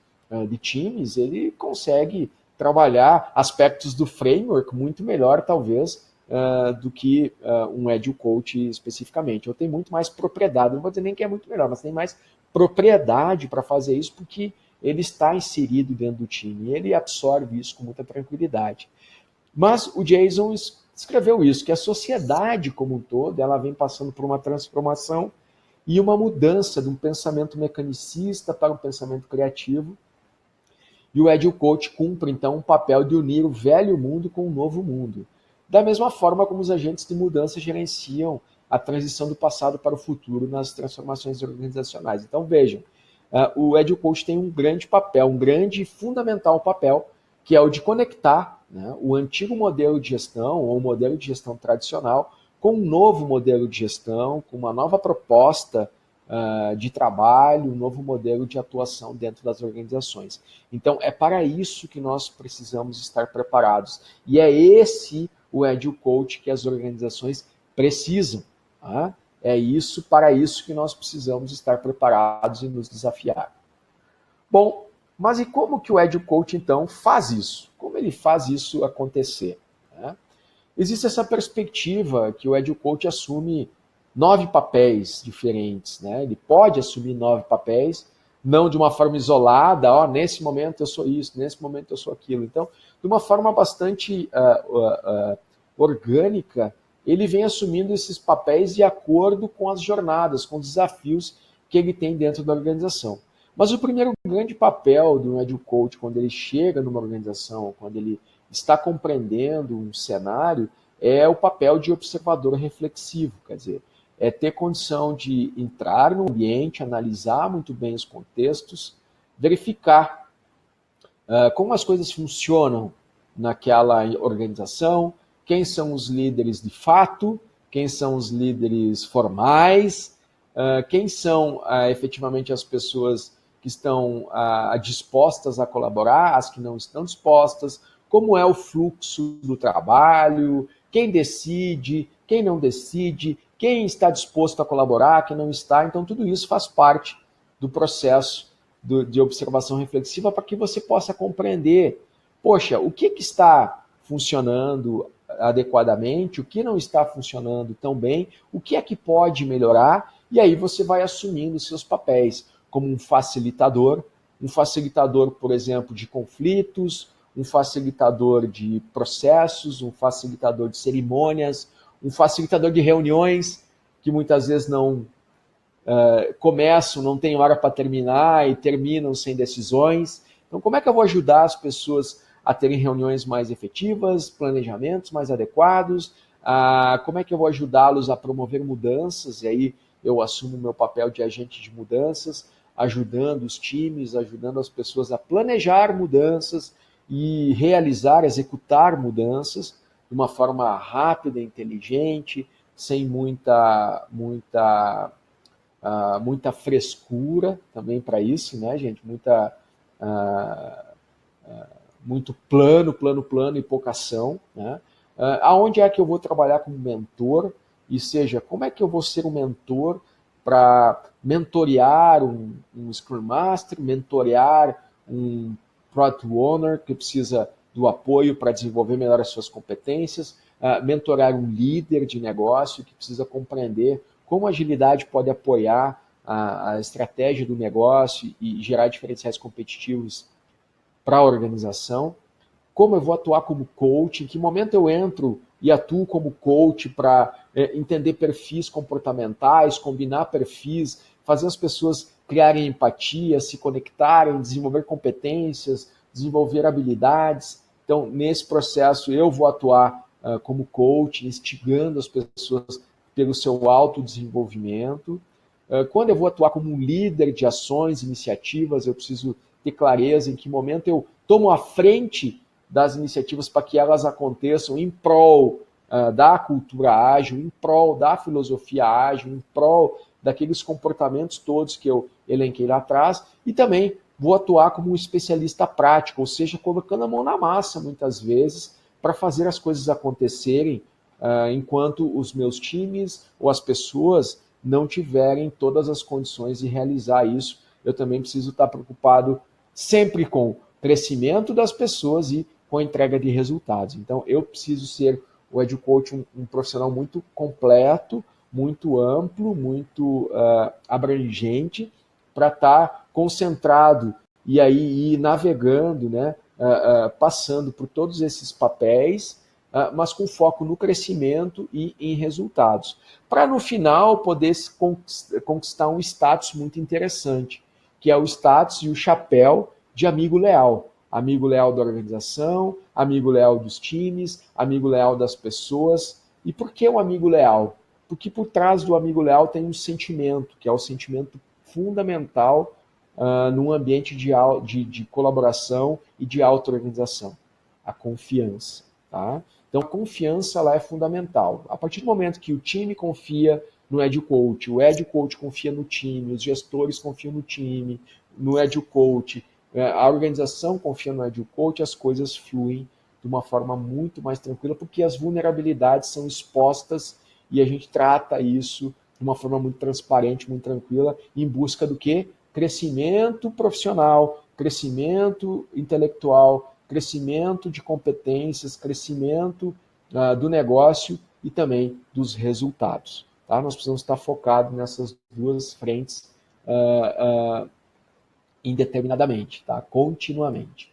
de times, ele consegue trabalhar aspectos do framework muito melhor, talvez, do que um Agile Coach especificamente. Eu tenho muito mais propriedade, não vou dizer nem que é muito melhor, mas tem mais propriedade para fazer isso, porque ele está inserido dentro do time, e ele absorve isso com muita tranquilidade. Mas o Jason escreveu isso, que a sociedade como um todo, ela vem passando por uma transformação e uma mudança de um pensamento mecanicista para um pensamento criativo, E o Agile Coach cumpre, então, um papel de unir o velho mundo com o novo mundo. Da mesma forma como os agentes de mudança gerenciam a transição do passado para o futuro nas transformações organizacionais. Então, vejam, o Agile Coach tem um grande papel, um grande e fundamental papel, que é o de conectar, né, o antigo modelo de gestão, ou o modelo de gestão tradicional, com um novo modelo de gestão, com uma nova proposta de trabalho, um novo modelo de atuação dentro das organizações. Então, é para isso que nós precisamos estar preparados. E é esse o Agile Coach que as organizações precisam. Tá? É isso, para isso que nós precisamos estar preparados e nos desafiar. Bom, mas e como que o Agile Coach, então, faz isso? Como ele faz isso acontecer? Né? Existe essa perspectiva que o Agile Coach assume 9 papéis diferentes. Né? Ele pode assumir 9 papéis, não de uma forma isolada, nesse momento eu sou isso, nesse momento eu sou aquilo. Então, de uma forma bastante orgânica, ele vem assumindo esses papéis de acordo com as jornadas, com os desafios que ele tem dentro da organização. Mas o primeiro grande papel do Agile Coach, quando ele chega numa organização, quando ele está compreendendo um cenário, é o papel de observador reflexivo, quer dizer, é ter condição de entrar no ambiente, analisar muito bem os contextos, verificar como as coisas funcionam naquela organização, quem são os líderes de fato, quem são os líderes formais, quem são efetivamente as pessoas que estão dispostas a colaborar, as que não estão dispostas, como é o fluxo do trabalho, quem decide, quem não decide, quem está disposto a colaborar, quem não está. Então, tudo isso faz parte do processo de observação reflexiva para que você possa compreender, poxa, o que está funcionando adequadamente, o que não está funcionando tão bem, o que é que pode melhorar, e aí você vai assumindo seus papéis como um facilitador, por exemplo, de conflitos, um facilitador de processos, um facilitador de cerimônias, um facilitador de reuniões que muitas vezes não começam, não tem hora para terminar e terminam sem decisões. Então, como é que eu vou ajudar as pessoas a terem reuniões mais efetivas, planejamentos mais adequados? Como é que eu vou ajudá-los a promover mudanças? E aí eu assumo o meu papel de agente de mudanças, ajudando os times, ajudando as pessoas a planejar mudanças e realizar, executar mudanças de uma forma rápida, inteligente, sem muita frescura também para isso, né, gente? Muito plano e pouca ação. Né? Aonde é que eu vou trabalhar como mentor? E seja, como é que eu vou ser um mentor para mentorear um Scrum Master, mentorear um Product Owner que precisa do apoio para desenvolver melhor as suas competências, mentorar um líder de negócio que precisa compreender como a agilidade pode apoiar a estratégia do negócio e gerar diferenciais competitivos para a organização, como eu vou atuar como coach, em que momento eu entro e atuo como coach para entender perfis comportamentais, combinar perfis, fazer as pessoas criarem empatia, se conectarem, desenvolver competências, desenvolver habilidades. Então, nesse processo, eu vou atuar como coach, instigando as pessoas pelo seu autodesenvolvimento. Quando eu vou atuar como um líder de ações, iniciativas, eu preciso ter clareza em que momento eu tomo a frente das iniciativas para que elas aconteçam em prol da cultura ágil, em prol da filosofia ágil, em prol daqueles comportamentos todos que eu elenquei lá atrás, e também vou atuar como um especialista prático, ou seja, colocando a mão na massa muitas vezes para fazer as coisas acontecerem enquanto os meus times ou as pessoas não tiverem todas as condições de realizar isso. Eu também preciso estar preocupado sempre com o crescimento das pessoas e com a entrega de resultados. Então, eu preciso ser o Agile Coach um profissional muito completo, muito amplo, muito abrangente, para estar concentrado e aí ir navegando, né, passando por todos esses papéis, mas com foco no crescimento e em resultados. Para, no final, poder conquistar um status muito interessante, que é o status e o chapéu de amigo leal. amigo leal da organização, amigo leal dos times, amigo leal das pessoas. E por que um amigo leal? Porque por trás do amigo leal tem um sentimento, que é o sentimento fundamental num ambiente de colaboração e de auto-organização, a confiança. Tá? Então, a confiança ela é fundamental. A partir do momento que o time confia no Agile Coach, o Agile Coach confia no time, os gestores confiam no time, no Agile Coach, a organização confia no Agile Coach, as coisas fluem de uma forma muito mais tranquila, porque as vulnerabilidades são expostas e a gente trata isso de uma forma muito transparente, muito tranquila, em busca do quê? Crescimento profissional, crescimento intelectual, crescimento de competências, crescimento do negócio e também dos resultados. Tá? Nós precisamos estar focados nessas duas frentes indeterminadamente, tá? Continuamente.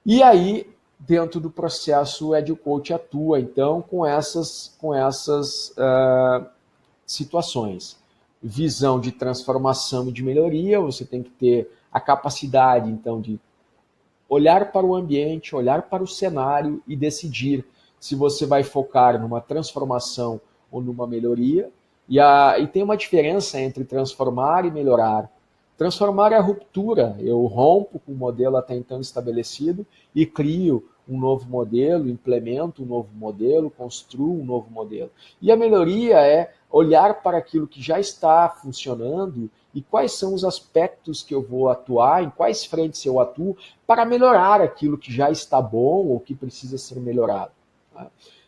E aí, dentro do processo, o Agile Coach atua, então, com essas situações. Visão de transformação e de melhoria, você tem que ter a capacidade, então, de olhar para o ambiente, olhar para o cenário e decidir se você vai focar numa transformação ou numa melhoria. E tem uma diferença entre transformar e melhorar. Transformar é a ruptura. Eu rompo com o modelo até então estabelecido e crio um novo modelo, implemento um novo modelo, construo um novo modelo. E a melhoria é olhar para aquilo que já está funcionando e quais são os aspectos que eu vou atuar, em quais frentes eu atuo, para melhorar aquilo que já está bom ou que precisa ser melhorado. Tá?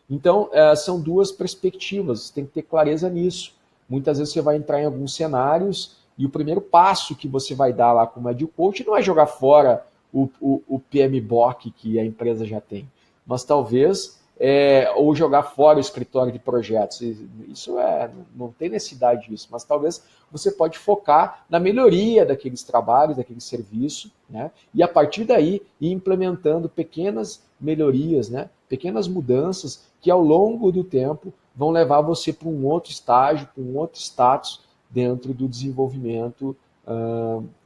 Então, são duas perspectivas, você tem que ter clareza nisso. Muitas vezes você vai entrar em alguns cenários e o primeiro passo que você vai dar lá como Agile Coach não é jogar fora o PMBOK que a empresa já tem, mas talvez ou jogar fora o escritório de projetos. Isso não tem necessidade disso, mas talvez você pode focar na melhoria daqueles trabalhos, daquele serviço, né? E a partir daí ir implementando pequenas melhorias, né? Pequenas mudanças que ao longo do tempo vão levar você para um outro estágio, para um outro status dentro do desenvolvimento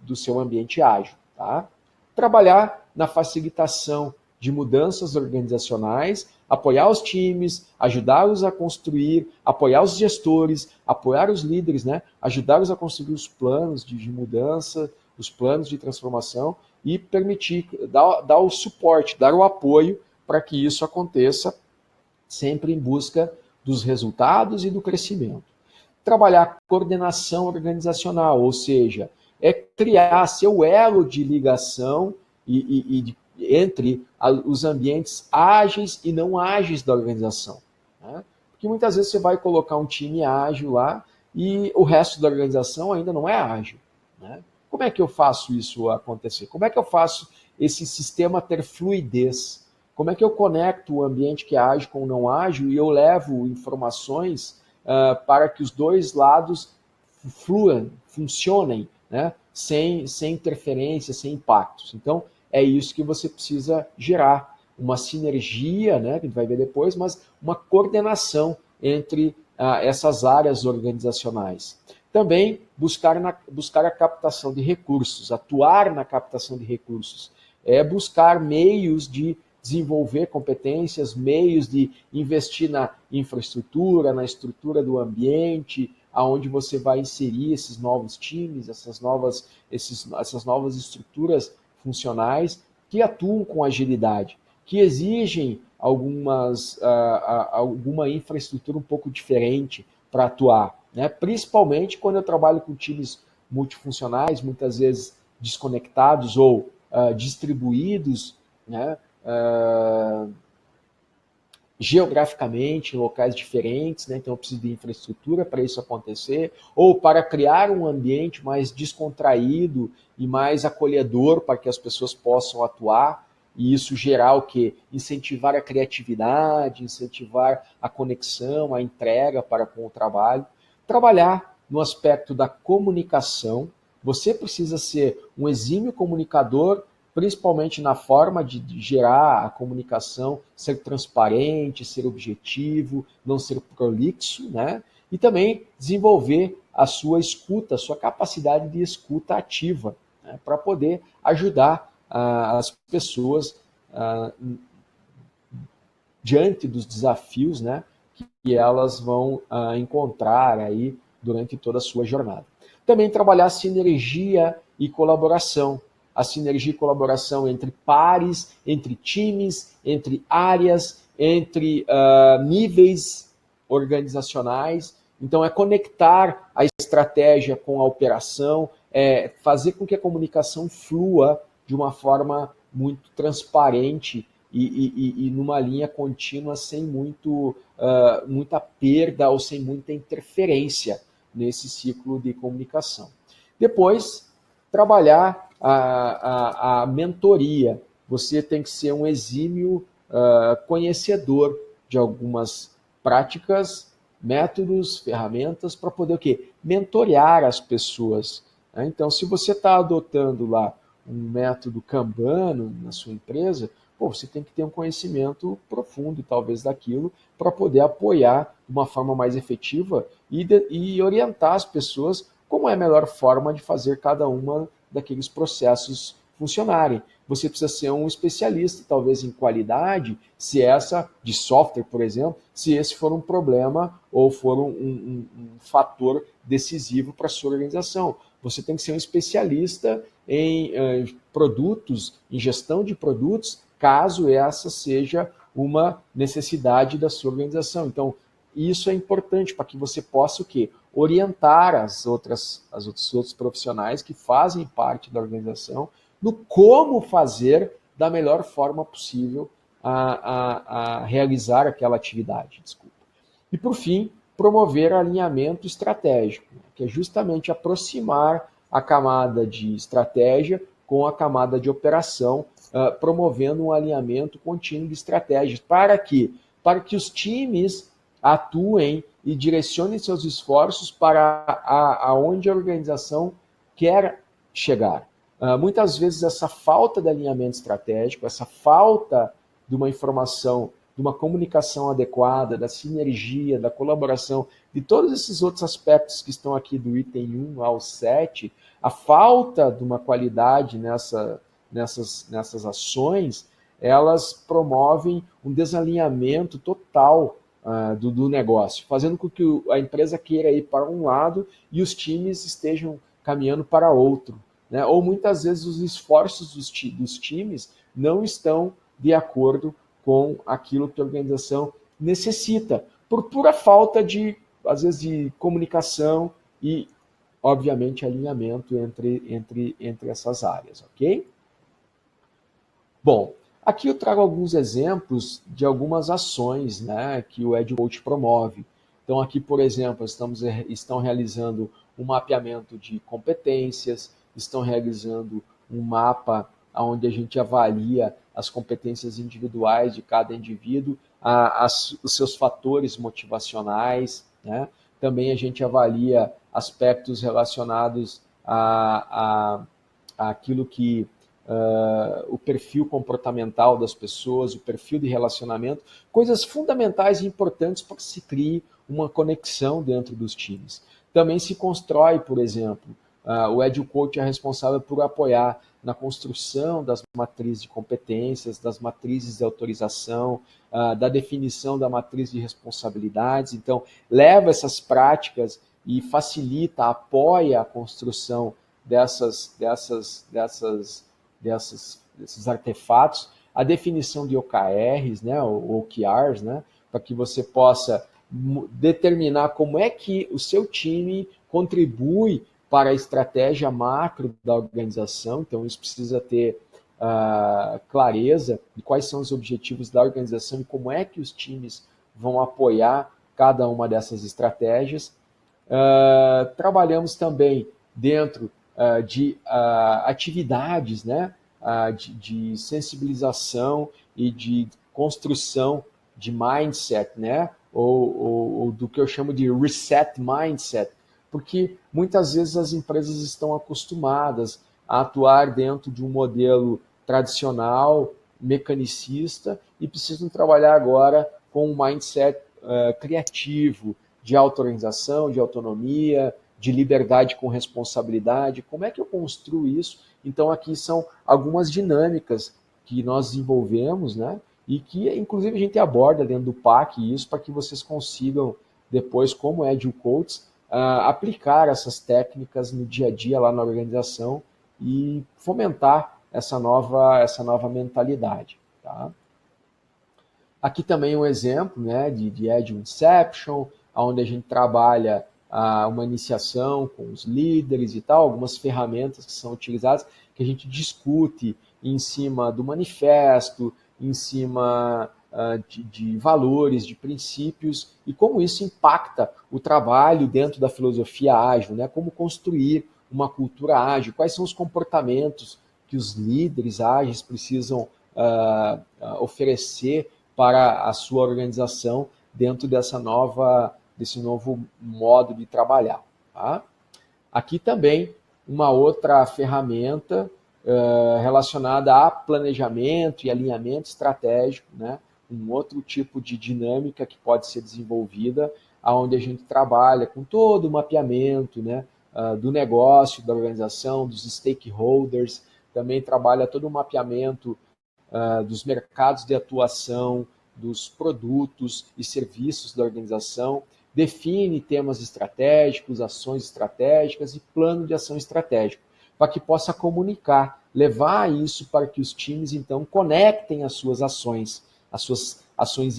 do seu ambiente ágil. Tá? Trabalhar na facilitação de mudanças organizacionais, apoiar os times, ajudá-los a construir, apoiar os gestores, apoiar os líderes, né? Ajudá-los a construir os planos de mudança, os planos de transformação e permitir, dar o suporte, dar o apoio para que isso aconteça sempre em busca dos resultados e do crescimento. Trabalhar coordenação organizacional, ou seja, criar seu elo de ligação entre os ambientes ágeis e não ágeis da organização. Né? Porque muitas vezes você vai colocar um time ágil lá e o resto da organização ainda não é ágil. Né? Como é que eu faço isso acontecer? Como é que eu faço esse sistema ter fluidez? Como é que eu conecto o ambiente que é ágil com o não ágil e eu levo informações para que os dois lados funcionem, né? sem interferência, sem impactos. Então, é isso que você precisa gerar, uma sinergia, né, que a gente vai ver depois, mas uma coordenação entre essas áreas organizacionais. Também buscar a captação de recursos, atuar na captação de recursos, buscar meios de desenvolver competências, meios de investir na infraestrutura, na estrutura do ambiente, aonde você vai inserir esses novos times, essas novas estruturas funcionais que atuam com agilidade, que exigem alguma infraestrutura um pouco diferente para atuar, né? Principalmente quando eu trabalho com times multifuncionais, muitas vezes desconectados ou distribuídos, né? Geograficamente em locais diferentes, né? Então eu preciso de infraestrutura para isso acontecer, ou para criar um ambiente mais descontraído e mais acolhedor para que as pessoas possam atuar, e isso gerar o quê? Incentivar a criatividade, incentivar a conexão, a entrega para com o trabalho. Trabalhar no aspecto da comunicação, você precisa ser um exímio comunicador, principalmente na forma de gerar a comunicação, ser transparente, ser objetivo, não ser prolixo, né? E também desenvolver a sua escuta, a sua capacidade de escuta ativa, né? Para poder ajudar as pessoas diante dos desafios, né, que elas vão encontrar aí durante toda a sua jornada. Também trabalhar sinergia e colaboração. A sinergia e colaboração entre pares, entre times, entre áreas, entre níveis organizacionais. Então, é conectar a estratégia com a operação, fazer com que a comunicação flua de uma forma muito transparente e numa linha contínua sem muita perda ou sem muita interferência nesse ciclo de comunicação. Depois, trabalhar a mentoria. Você tem que ser um exímio conhecedor de algumas práticas, métodos, ferramentas para poder o quê? Mentorear as pessoas. Né? Então, se você está adotando lá um método Kanban na sua empresa, você tem que ter um conhecimento profundo, talvez, daquilo, para poder apoiar de uma forma mais efetiva e orientar as pessoas como é a melhor forma de fazer cada uma daqueles processos funcionarem. Você precisa ser um especialista, talvez, em qualidade, se essa, de software, por exemplo, se esse for um problema ou for um fator decisivo para a sua organização. Você tem que ser um especialista em produtos, em gestão de produtos, caso essa seja uma necessidade da sua organização. Então, isso é importante para que você possa o quê? Orientar os outros profissionais que fazem parte da organização no como fazer da melhor forma possível a realizar aquela atividade. Desculpa. E, por fim, promover alinhamento estratégico, que é justamente aproximar a camada de estratégia com a camada de operação, promovendo um alinhamento contínuo de estratégias. Para quê? Para que os times atuem e direcionem seus esforços para aonde a organização quer chegar. Muitas vezes essa falta de alinhamento estratégico, essa falta de uma informação, de uma comunicação adequada, da sinergia, da colaboração, de todos esses outros aspectos que estão aqui do item 1 ao 7, a falta de uma qualidade nessas ações, elas promovem um desalinhamento total do negócio, fazendo com que a empresa queira ir para um lado e os times estejam caminhando para outro. Né? Ou muitas vezes os esforços dos times não estão de acordo com aquilo que a organização necessita, por pura falta de, às vezes, de comunicação e, obviamente, alinhamento entre essas áreas, ok? Bom, aqui eu trago alguns exemplos de algumas ações, né, que o EduCoach promove. Então aqui, por exemplo, estão realizando um mapeamento de competências, estão realizando um mapa onde a gente avalia as competências individuais de cada indivíduo, os seus fatores motivacionais, né? Também a gente avalia aspectos relacionados àquilo que o perfil comportamental das pessoas, o perfil de relacionamento, coisas fundamentais e importantes para que se crie uma conexão dentro dos times. Também se constrói, por exemplo, o EduCoach é responsável por apoiar na construção das matrizes de competências, das matrizes de autorização, da definição da matriz de responsabilidades. Então, leva essas práticas e facilita, apoia a construção desses artefatos, a definição de OKRs, né, ou OKRs, né, para que você possa determinar como é que o seu time contribui para a estratégia macro da organização. Então, isso precisa ter clareza de quais são os objetivos da organização e como é que os times vão apoiar cada uma dessas estratégias. Trabalhamos também dentro de atividades, né, de sensibilização e de construção de mindset, né, ou do que eu chamo de reset mindset, porque muitas vezes as empresas estão acostumadas a atuar dentro de um modelo tradicional, mecanicista, e precisam trabalhar agora com um mindset criativo, de auto-organização, de autonomia, de liberdade com responsabilidade. Como é que eu construo isso Então, aqui são algumas dinâmicas que nós desenvolvemos, né? E que, inclusive, a gente aborda dentro do PAC isso para que vocês consigam, depois, como Agile Coaches, aplicar essas técnicas no dia a dia lá na organização e fomentar essa nova mentalidade. Tá? Aqui também um exemplo, né, de Agile Inception, onde a gente trabalha uma iniciação com os líderes e tal, algumas ferramentas que são utilizadas, que a gente discute em cima do manifesto, em cima de valores, de princípios, e como isso impacta o trabalho dentro da filosofia ágil, né? Como construir uma cultura ágil, quais são os comportamentos que os líderes ágeis precisam oferecer para a sua organização dentro desse novo modo de trabalhar. Tá? Aqui também uma outra ferramenta relacionada a planejamento e alinhamento estratégico, né? Um outro tipo de dinâmica que pode ser desenvolvida, onde a gente trabalha com todo o mapeamento, né? Do negócio, da organização, dos stakeholders, também trabalha todo o mapeamento dos mercados de atuação, dos produtos e serviços da organização, define temas estratégicos, ações estratégicas e plano de ação estratégico, para que possa comunicar, levar isso para que os times, então, conectem as suas ações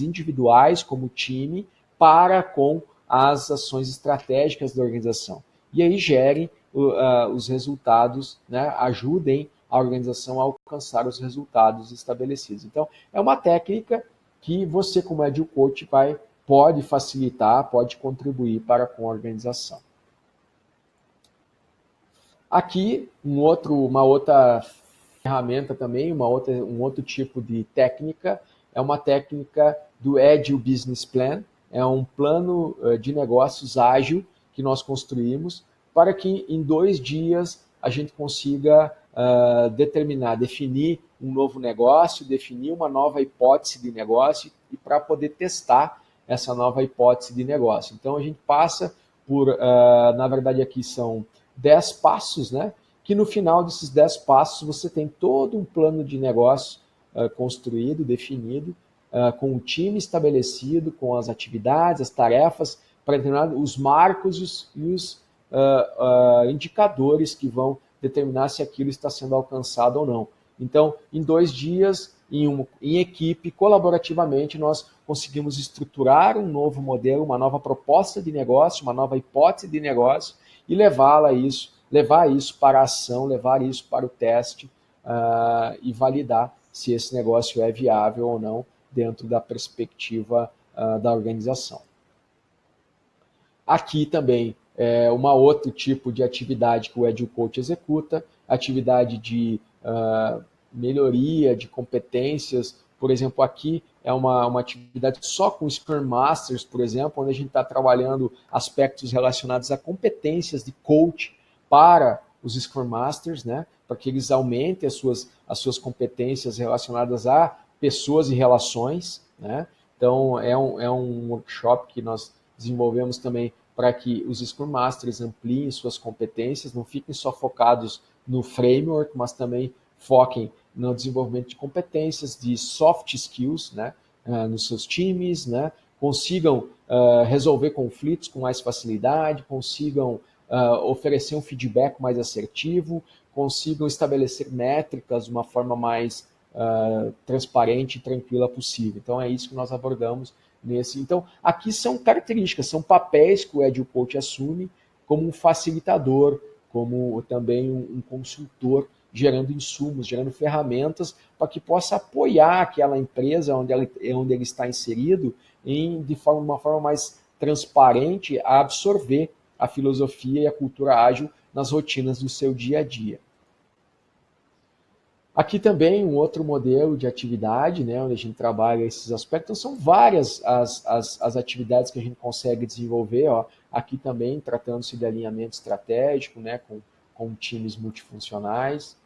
individuais como time, para com as ações estratégicas da organização. E aí gerem os resultados, né, ajudem a organização a alcançar os resultados estabelecidos. Então, é uma técnica que você, como Agile Coach, pode facilitar, pode contribuir para com a organização. Aqui, uma outra ferramenta também, um outro tipo de técnica, é uma técnica do Agile Business Plan, é um plano de negócios ágil que nós construímos para que em 2 dias a gente consiga definir um novo negócio, definir uma nova hipótese de negócio e para poder testar essa nova hipótese de negócio. Então a gente passa por, na verdade aqui são 10 passos, né? Que no final desses 10 passos você tem todo um plano de negócio construído, definido, com o time estabelecido, com as atividades, as tarefas, para determinar os marcos e os indicadores que vão determinar se aquilo está sendo alcançado ou não. Então, em 2 dias, em equipe, colaborativamente, nós conseguimos estruturar um novo modelo, uma nova proposta de negócio, uma nova hipótese de negócio e levar isso para a ação, levar isso para o teste e validar se esse negócio é viável ou não dentro da perspectiva da organização. Aqui também um outro tipo de atividade que o Agile Coach executa, atividade de melhoria de competências. Por exemplo, aqui é uma atividade só com Scrum Masters, por exemplo, onde a gente está trabalhando aspectos relacionados a competências de coach para os Scrum Masters, né, para que eles aumentem as suas competências relacionadas a pessoas e relações. Né? Então, é um workshop que nós desenvolvemos também para que os Scrum Masters ampliem suas competências, não fiquem só focados no framework, mas também foquem no desenvolvimento de competências, de soft skills, né, nos seus times, né, consigam resolver conflitos com mais facilidade, consigam oferecer um feedback mais assertivo, consigam estabelecer métricas de uma forma mais transparente e tranquila possível. Então é isso que nós abordamos nesse. Então aqui são características, são papéis que o Agile Coach assume como um facilitador, como também um consultor, gerando insumos, gerando ferramentas para que possa apoiar aquela empresa onde ele está inserido de uma forma mais transparente a absorver a filosofia e a cultura ágil nas rotinas do seu dia a dia. Aqui também um outro modelo de atividade, né, onde a gente trabalha esses aspectos. Então, são várias as atividades que a gente consegue desenvolver. Ó. Aqui também tratando-se de alinhamento estratégico, né, com times multifuncionais.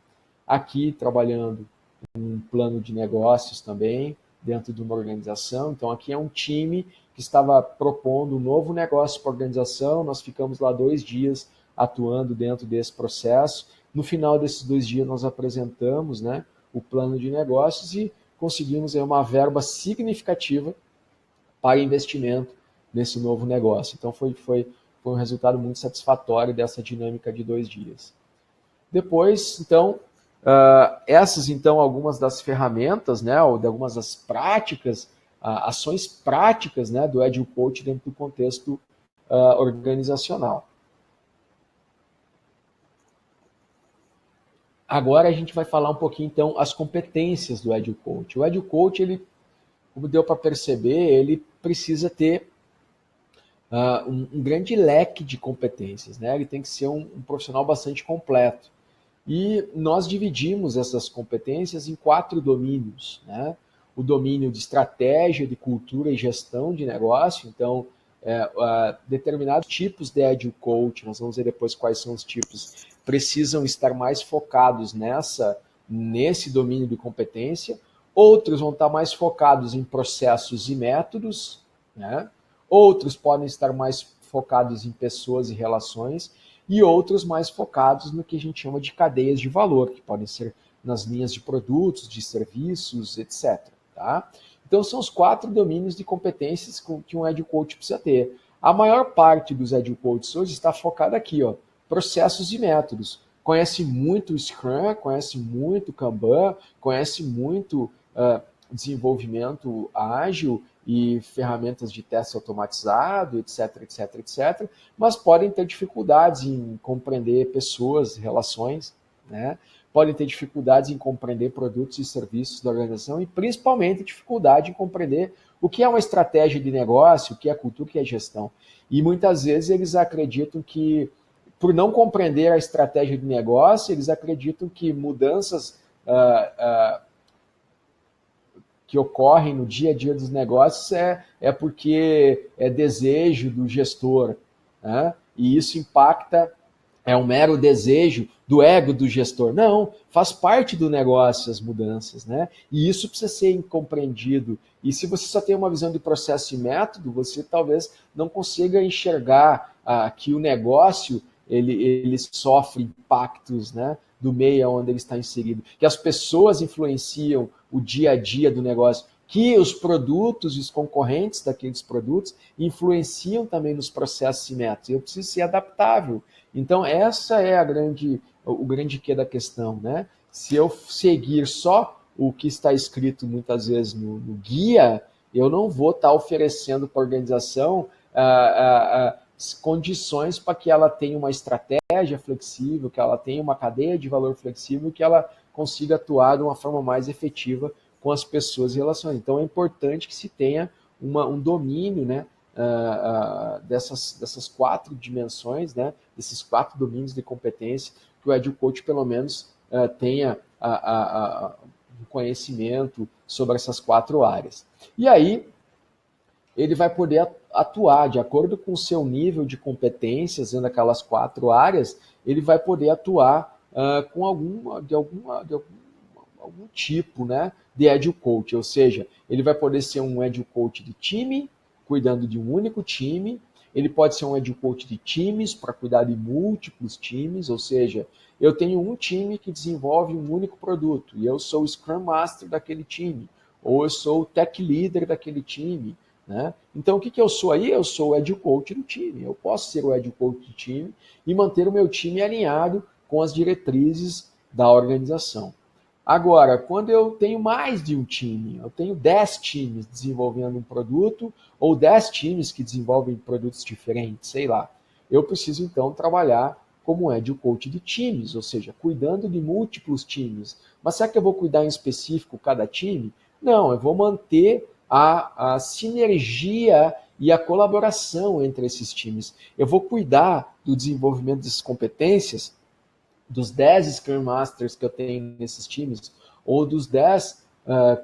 Aqui trabalhando um plano de negócios também, dentro de uma organização. Então aqui é um time que estava propondo um novo negócio para a organização, nós ficamos lá 2 dias atuando dentro desse processo. No final desses 2 dias nós apresentamos, né, o plano de negócios e conseguimos aí uma verba significativa para investimento nesse novo negócio. Então foi um resultado muito satisfatório dessa dinâmica de 2 dias. Depois, então, essas então algumas das ferramentas, né, ou de algumas das práticas, ações práticas, né, do Agile Coach dentro do contexto organizacional. Agora a gente vai falar um pouquinho então as competências do Agile Coach. O Agile Coach, ele, como deu para perceber, ele precisa ter um grande leque de competências, né? Ele tem que ser um profissional bastante completo. E nós dividimos essas competências em 4 domínios, né? O domínio de estratégia, de cultura e gestão de negócio. Então, determinados tipos de Agile Coach, nós vamos ver depois quais são os tipos, precisam estar mais focados nesse domínio de competência. Outros vão estar mais focados em processos e métodos, né? Outros podem estar mais focados em pessoas e relações, e outros mais focados no que a gente chama de cadeias de valor, que podem ser nas linhas de produtos, de serviços, etc. Tá? Então, são os 4 domínios de competências que um Agile Coach precisa ter. A maior parte dos Agile Coaches hoje está focada aqui, ó, processos e métodos. Conhece muito o Scrum, conhece muito o Kanban, conhece muito desenvolvimento ágil e ferramentas de teste automatizado, etc, etc, etc, mas podem ter dificuldades em compreender pessoas, relações, né? Podem ter dificuldades em compreender produtos e serviços da organização e principalmente dificuldade em compreender o que é uma estratégia de negócio, o que é cultura, o que é gestão. E muitas vezes eles acreditam que, por não compreender a estratégia de negócio, eles acreditam que mudanças que ocorrem no dia a dia dos negócios é porque é desejo do gestor, né? E isso impacta, é um mero desejo do ego do gestor. Não, faz parte do negócio as mudanças, né? E isso precisa ser compreendido. E se você só tem uma visão de processo e método, você talvez não consiga enxergar que o negócio ele sofre impactos, né, do meio onde ele está inserido, que as pessoas influenciam o dia a dia do negócio, que os produtos e os concorrentes daqueles produtos influenciam também nos processos e métodos. Eu preciso ser adaptável. Então, essa é o grande quê da questão, né? Se eu seguir só o que está escrito muitas vezes no guia, eu não vou estar oferecendo para a organização condições para que ela tenha uma estratégia flexível, que ela tenha uma cadeia de valor flexível, que ela consiga atuar de uma forma mais efetiva com as pessoas e relações. Então é importante que se tenha um domínio, né, dessas 4 dimensões, né, desses 4 domínios de competência, que o Agile Coach pelo menos tenha um conhecimento sobre essas 4 áreas. E aí ele vai poder atuar de acordo com o seu nível de competências dentro daquelas 4 áreas, ele vai poder atuar com algum tipo, né, de Agile Coach, ou seja, ele vai poder ser um Agile Coach de time, cuidando de um único time, ele pode ser um Agile Coach de times, para cuidar de múltiplos times, ou seja, eu tenho um time que desenvolve um único produto, e eu sou o Scrum Master daquele time, ou eu sou o Tech Leader daquele time, né? Então, o que eu sou aí? Eu sou o Agile Coach do time. Eu posso ser o Agile Coach do time e manter o meu time alinhado com as diretrizes da organização. Agora, quando eu tenho mais de um time, eu tenho 10 times desenvolvendo um produto ou 10 times que desenvolvem produtos diferentes, sei lá, eu preciso então trabalhar como Agile Coach de times, ou seja, cuidando de múltiplos times. Mas será que eu vou cuidar em específico cada time? Não, eu vou manter a sinergia e a colaboração entre esses times. Eu vou cuidar do desenvolvimento dessas competências dos 10 Scrum Masters que eu tenho nesses times, ou dos 10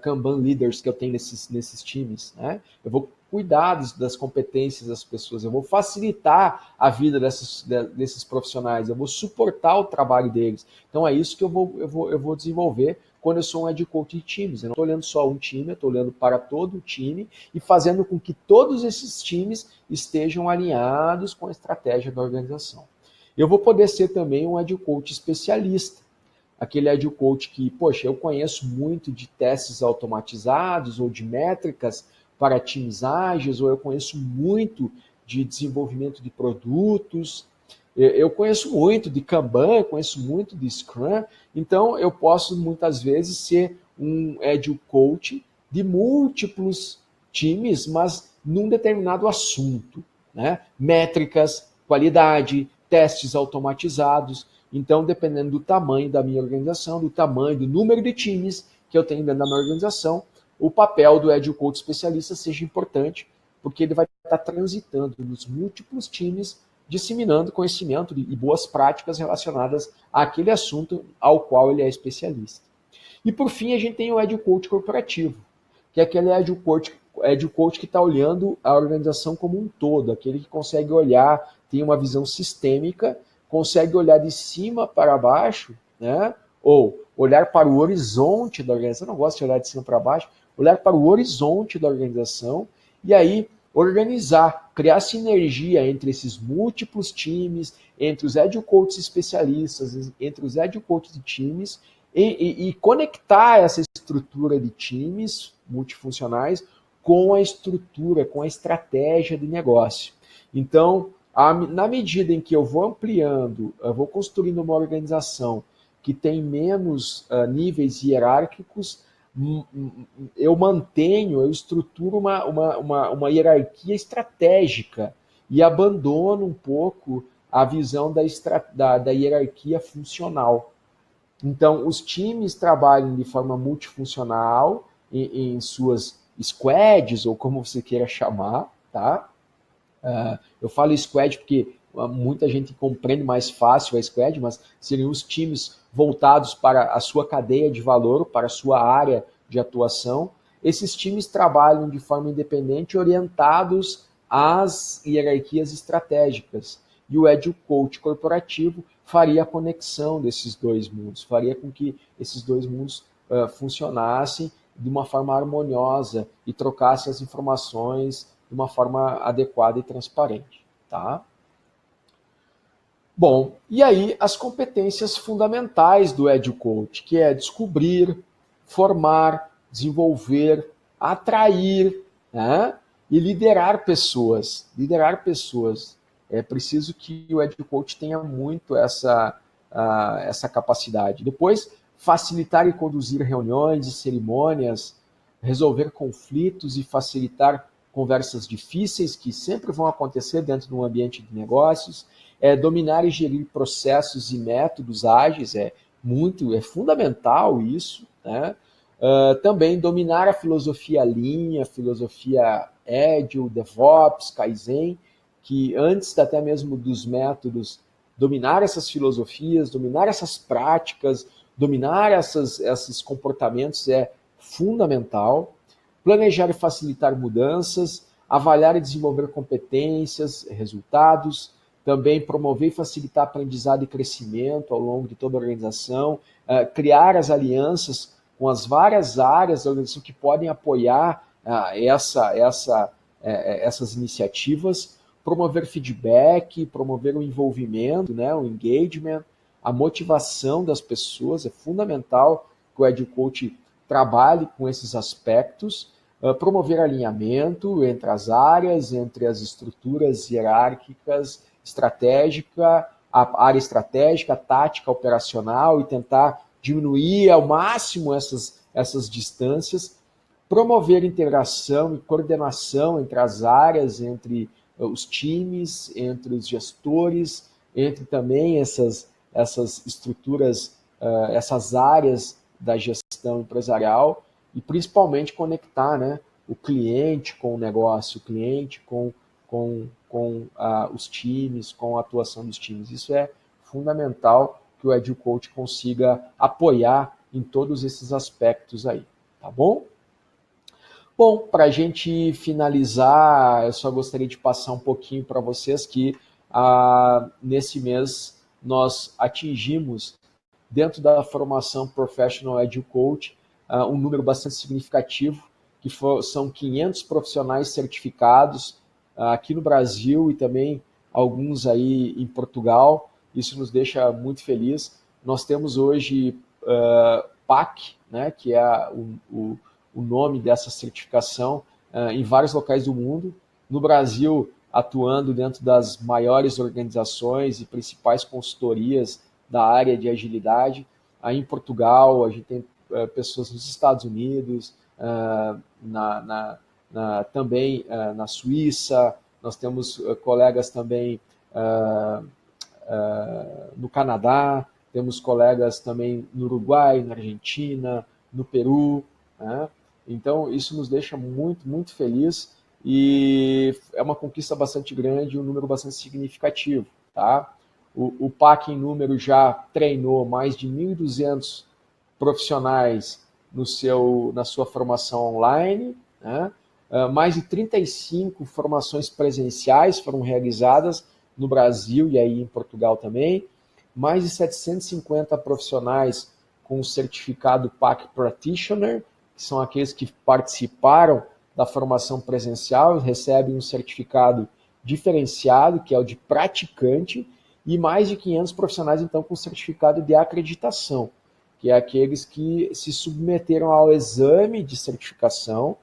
Kanban Leaders que eu tenho nesses times, né? Eu vou cuidar das competências das pessoas, eu vou facilitar a vida desses profissionais, eu vou suportar o trabalho deles. Então é isso que eu vou desenvolver quando eu sou um Agile Coach de times. Eu não estou olhando só um time, eu estou olhando para todo o time e fazendo com que todos esses times estejam alinhados com a estratégia da organização. Eu vou poder ser também um Agile Coach especialista. Aquele Agile Coach que, poxa, eu conheço muito de testes automatizados ou de métricas para times ágeis, ou eu conheço muito de desenvolvimento de produtos, eu conheço muito de Kanban, eu conheço muito de Scrum, então eu posso muitas vezes ser um Agile Coach de múltiplos times, mas num determinado assunto, né? Métricas, qualidade, testes automatizados. Então, dependendo do tamanho da minha organização, do tamanho, do número de times que eu tenho dentro da minha organização, o papel do Agile Coach especialista seja importante, porque ele vai estar transitando nos múltiplos times, disseminando conhecimento e boas práticas relacionadas àquele assunto ao qual ele é especialista. E por fim, a gente tem o Agile Coach corporativo, que é aquele Agile Coach que está olhando a organização como um todo, aquele que consegue olhar, tem uma visão sistêmica, consegue olhar de cima para baixo, né? Ou olhar para o horizonte da organização, não gosto de olhar de cima para baixo, olhar para o horizonte da organização e aí organizar, criar sinergia entre esses múltiplos times, entre os Agile Coaches especialistas, entre os Agile Coaches de times, e conectar essa estrutura de times multifuncionais com a estrutura, com a estratégia de negócio. Então, na medida em que eu vou ampliando, eu vou construindo uma organização que tem menos níveis hierárquicos, eu estruturo uma hierarquia estratégica e abandono um pouco a visão da hierarquia funcional. Então, os times trabalham de forma multifuncional em suas squads, ou como você queira chamar, tá? Eu falo squad porque muita gente compreende mais fácil a squad, mas seriam os times voltados para a sua cadeia de valor, para a sua área de atuação. Esses times trabalham de forma independente, orientados às hierarquias estratégicas. E o Agile Coach corporativo faria a conexão desses dois mundos, faria com que esses dois mundos funcionassem de uma forma harmoniosa e trocassem as informações de uma forma adequada e transparente, tá? Bom, e aí as competências fundamentais do Agile Coach, que é descobrir, formar, desenvolver, atrair, né? E liderar pessoas. Liderar pessoas. É preciso que o Agile Coach tenha muito essa capacidade. Depois, facilitar e conduzir reuniões e cerimônias, resolver conflitos e facilitar conversas difíceis que sempre vão acontecer dentro de um ambiente de negócios, dominar e gerir processos e métodos ágeis, é fundamental isso, né? Também dominar a filosofia Lean, a filosofia Agile, DevOps, Kaizen, que antes até mesmo dos métodos, dominar essas filosofias, dominar essas práticas, dominar esses comportamentos é fundamental. Planejar e facilitar mudanças, avaliar e desenvolver competências, resultados, também promover e facilitar aprendizado e crescimento ao longo de toda a organização, criar as alianças com as várias áreas da organização que podem apoiar essas iniciativas, promover feedback, promover o envolvimento, né, o engagement, a motivação das pessoas, é fundamental que o Agile Coach trabalhe com esses aspectos, promover alinhamento entre as áreas, entre as estruturas hierárquicas, a área estratégica, a tática operacional e tentar diminuir ao máximo essas distâncias, promover integração e coordenação entre as áreas, entre os times, entre os gestores, entre também essas estruturas, essas áreas da gestão empresarial e principalmente conectar, né, o cliente com o negócio, o cliente com os times, com a atuação dos times. Isso é fundamental que o Agile Coach consiga apoiar em todos esses aspectos aí, tá bom? Bom, para a gente finalizar, eu só gostaria de passar um pouquinho para vocês que nesse mês nós atingimos, dentro da formação Professional Agile Coach, um número bastante significativo, que são 500 profissionais certificados aqui no Brasil e também alguns aí em Portugal, isso nos deixa muito feliz. Nós temos hoje PAC, né, que é o nome dessa certificação, em vários locais do mundo. No Brasil, atuando dentro das maiores organizações e principais consultorias da área de agilidade. Aí em Portugal, a gente tem pessoas nos Estados Unidos, também na Suíça, nós temos colegas também no Canadá, temos colegas também no Uruguai, na Argentina, no Peru, né? Então, isso nos deixa muito, muito feliz e é uma conquista bastante grande, um número bastante significativo, tá? O PAC em número já treinou mais de 1.200 profissionais na sua formação online, né? Mais de 35 formações presenciais foram realizadas no Brasil e aí em Portugal também, mais de 750 profissionais com o certificado PAC Practitioner, que são aqueles que participaram da formação presencial, recebem um certificado diferenciado, que é o de praticante, e mais de 500 profissionais, então, com certificado de acreditação, que é aqueles que se submeteram ao exame de certificação,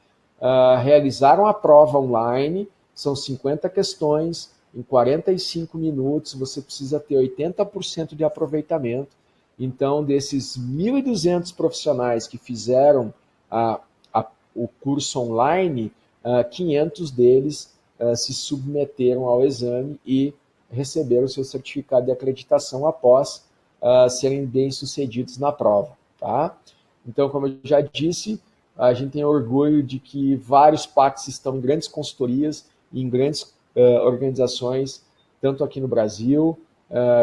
realizaram a prova online, são 50 questões, em 45 minutos você precisa ter 80% de aproveitamento. Então, desses 1.200 profissionais que fizeram o curso online, 500 deles se submeteram ao exame e receberam o seu certificado de acreditação após serem bem-sucedidos na prova. Tá? Então, como eu já disse, a gente tem orgulho de que vários PACs estão em grandes consultorias e em grandes organizações, tanto aqui no Brasil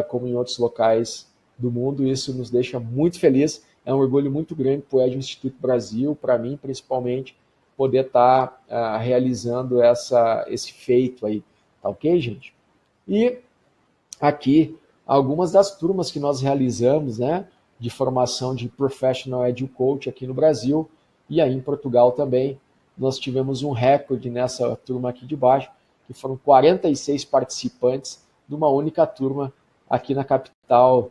como em outros locais do mundo. Isso nos deixa muito feliz. É um orgulho muito grande para o Agile Instituto Brasil, para mim principalmente, poder estar realizando esse feito aí. Tá ok, gente? E aqui algumas das turmas que nós realizamos, né, de formação de Professional Agile Coach aqui no Brasil e aí em Portugal também. Nós tivemos um recorde nessa turma aqui de baixo, que foram 46 participantes de uma única turma aqui na capital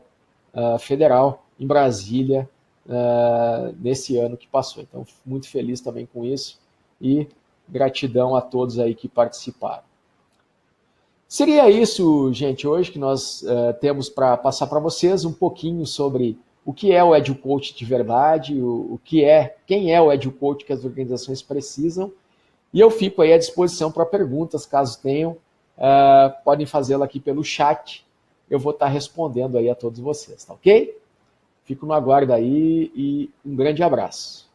federal, em Brasília, nesse ano que passou. Então, muito feliz também com isso e gratidão a todos aí que participaram. Seria isso, gente, hoje que nós temos para passar para vocês um pouquinho sobre o que é o Agile Coach de verdade, quem é o Agile Coach que as organizações precisam. E eu fico aí à disposição para perguntas, caso tenham, podem fazê-la aqui pelo chat. Eu vou estar respondendo aí a todos vocês, tá ok? Fico no aguardo aí e um grande abraço.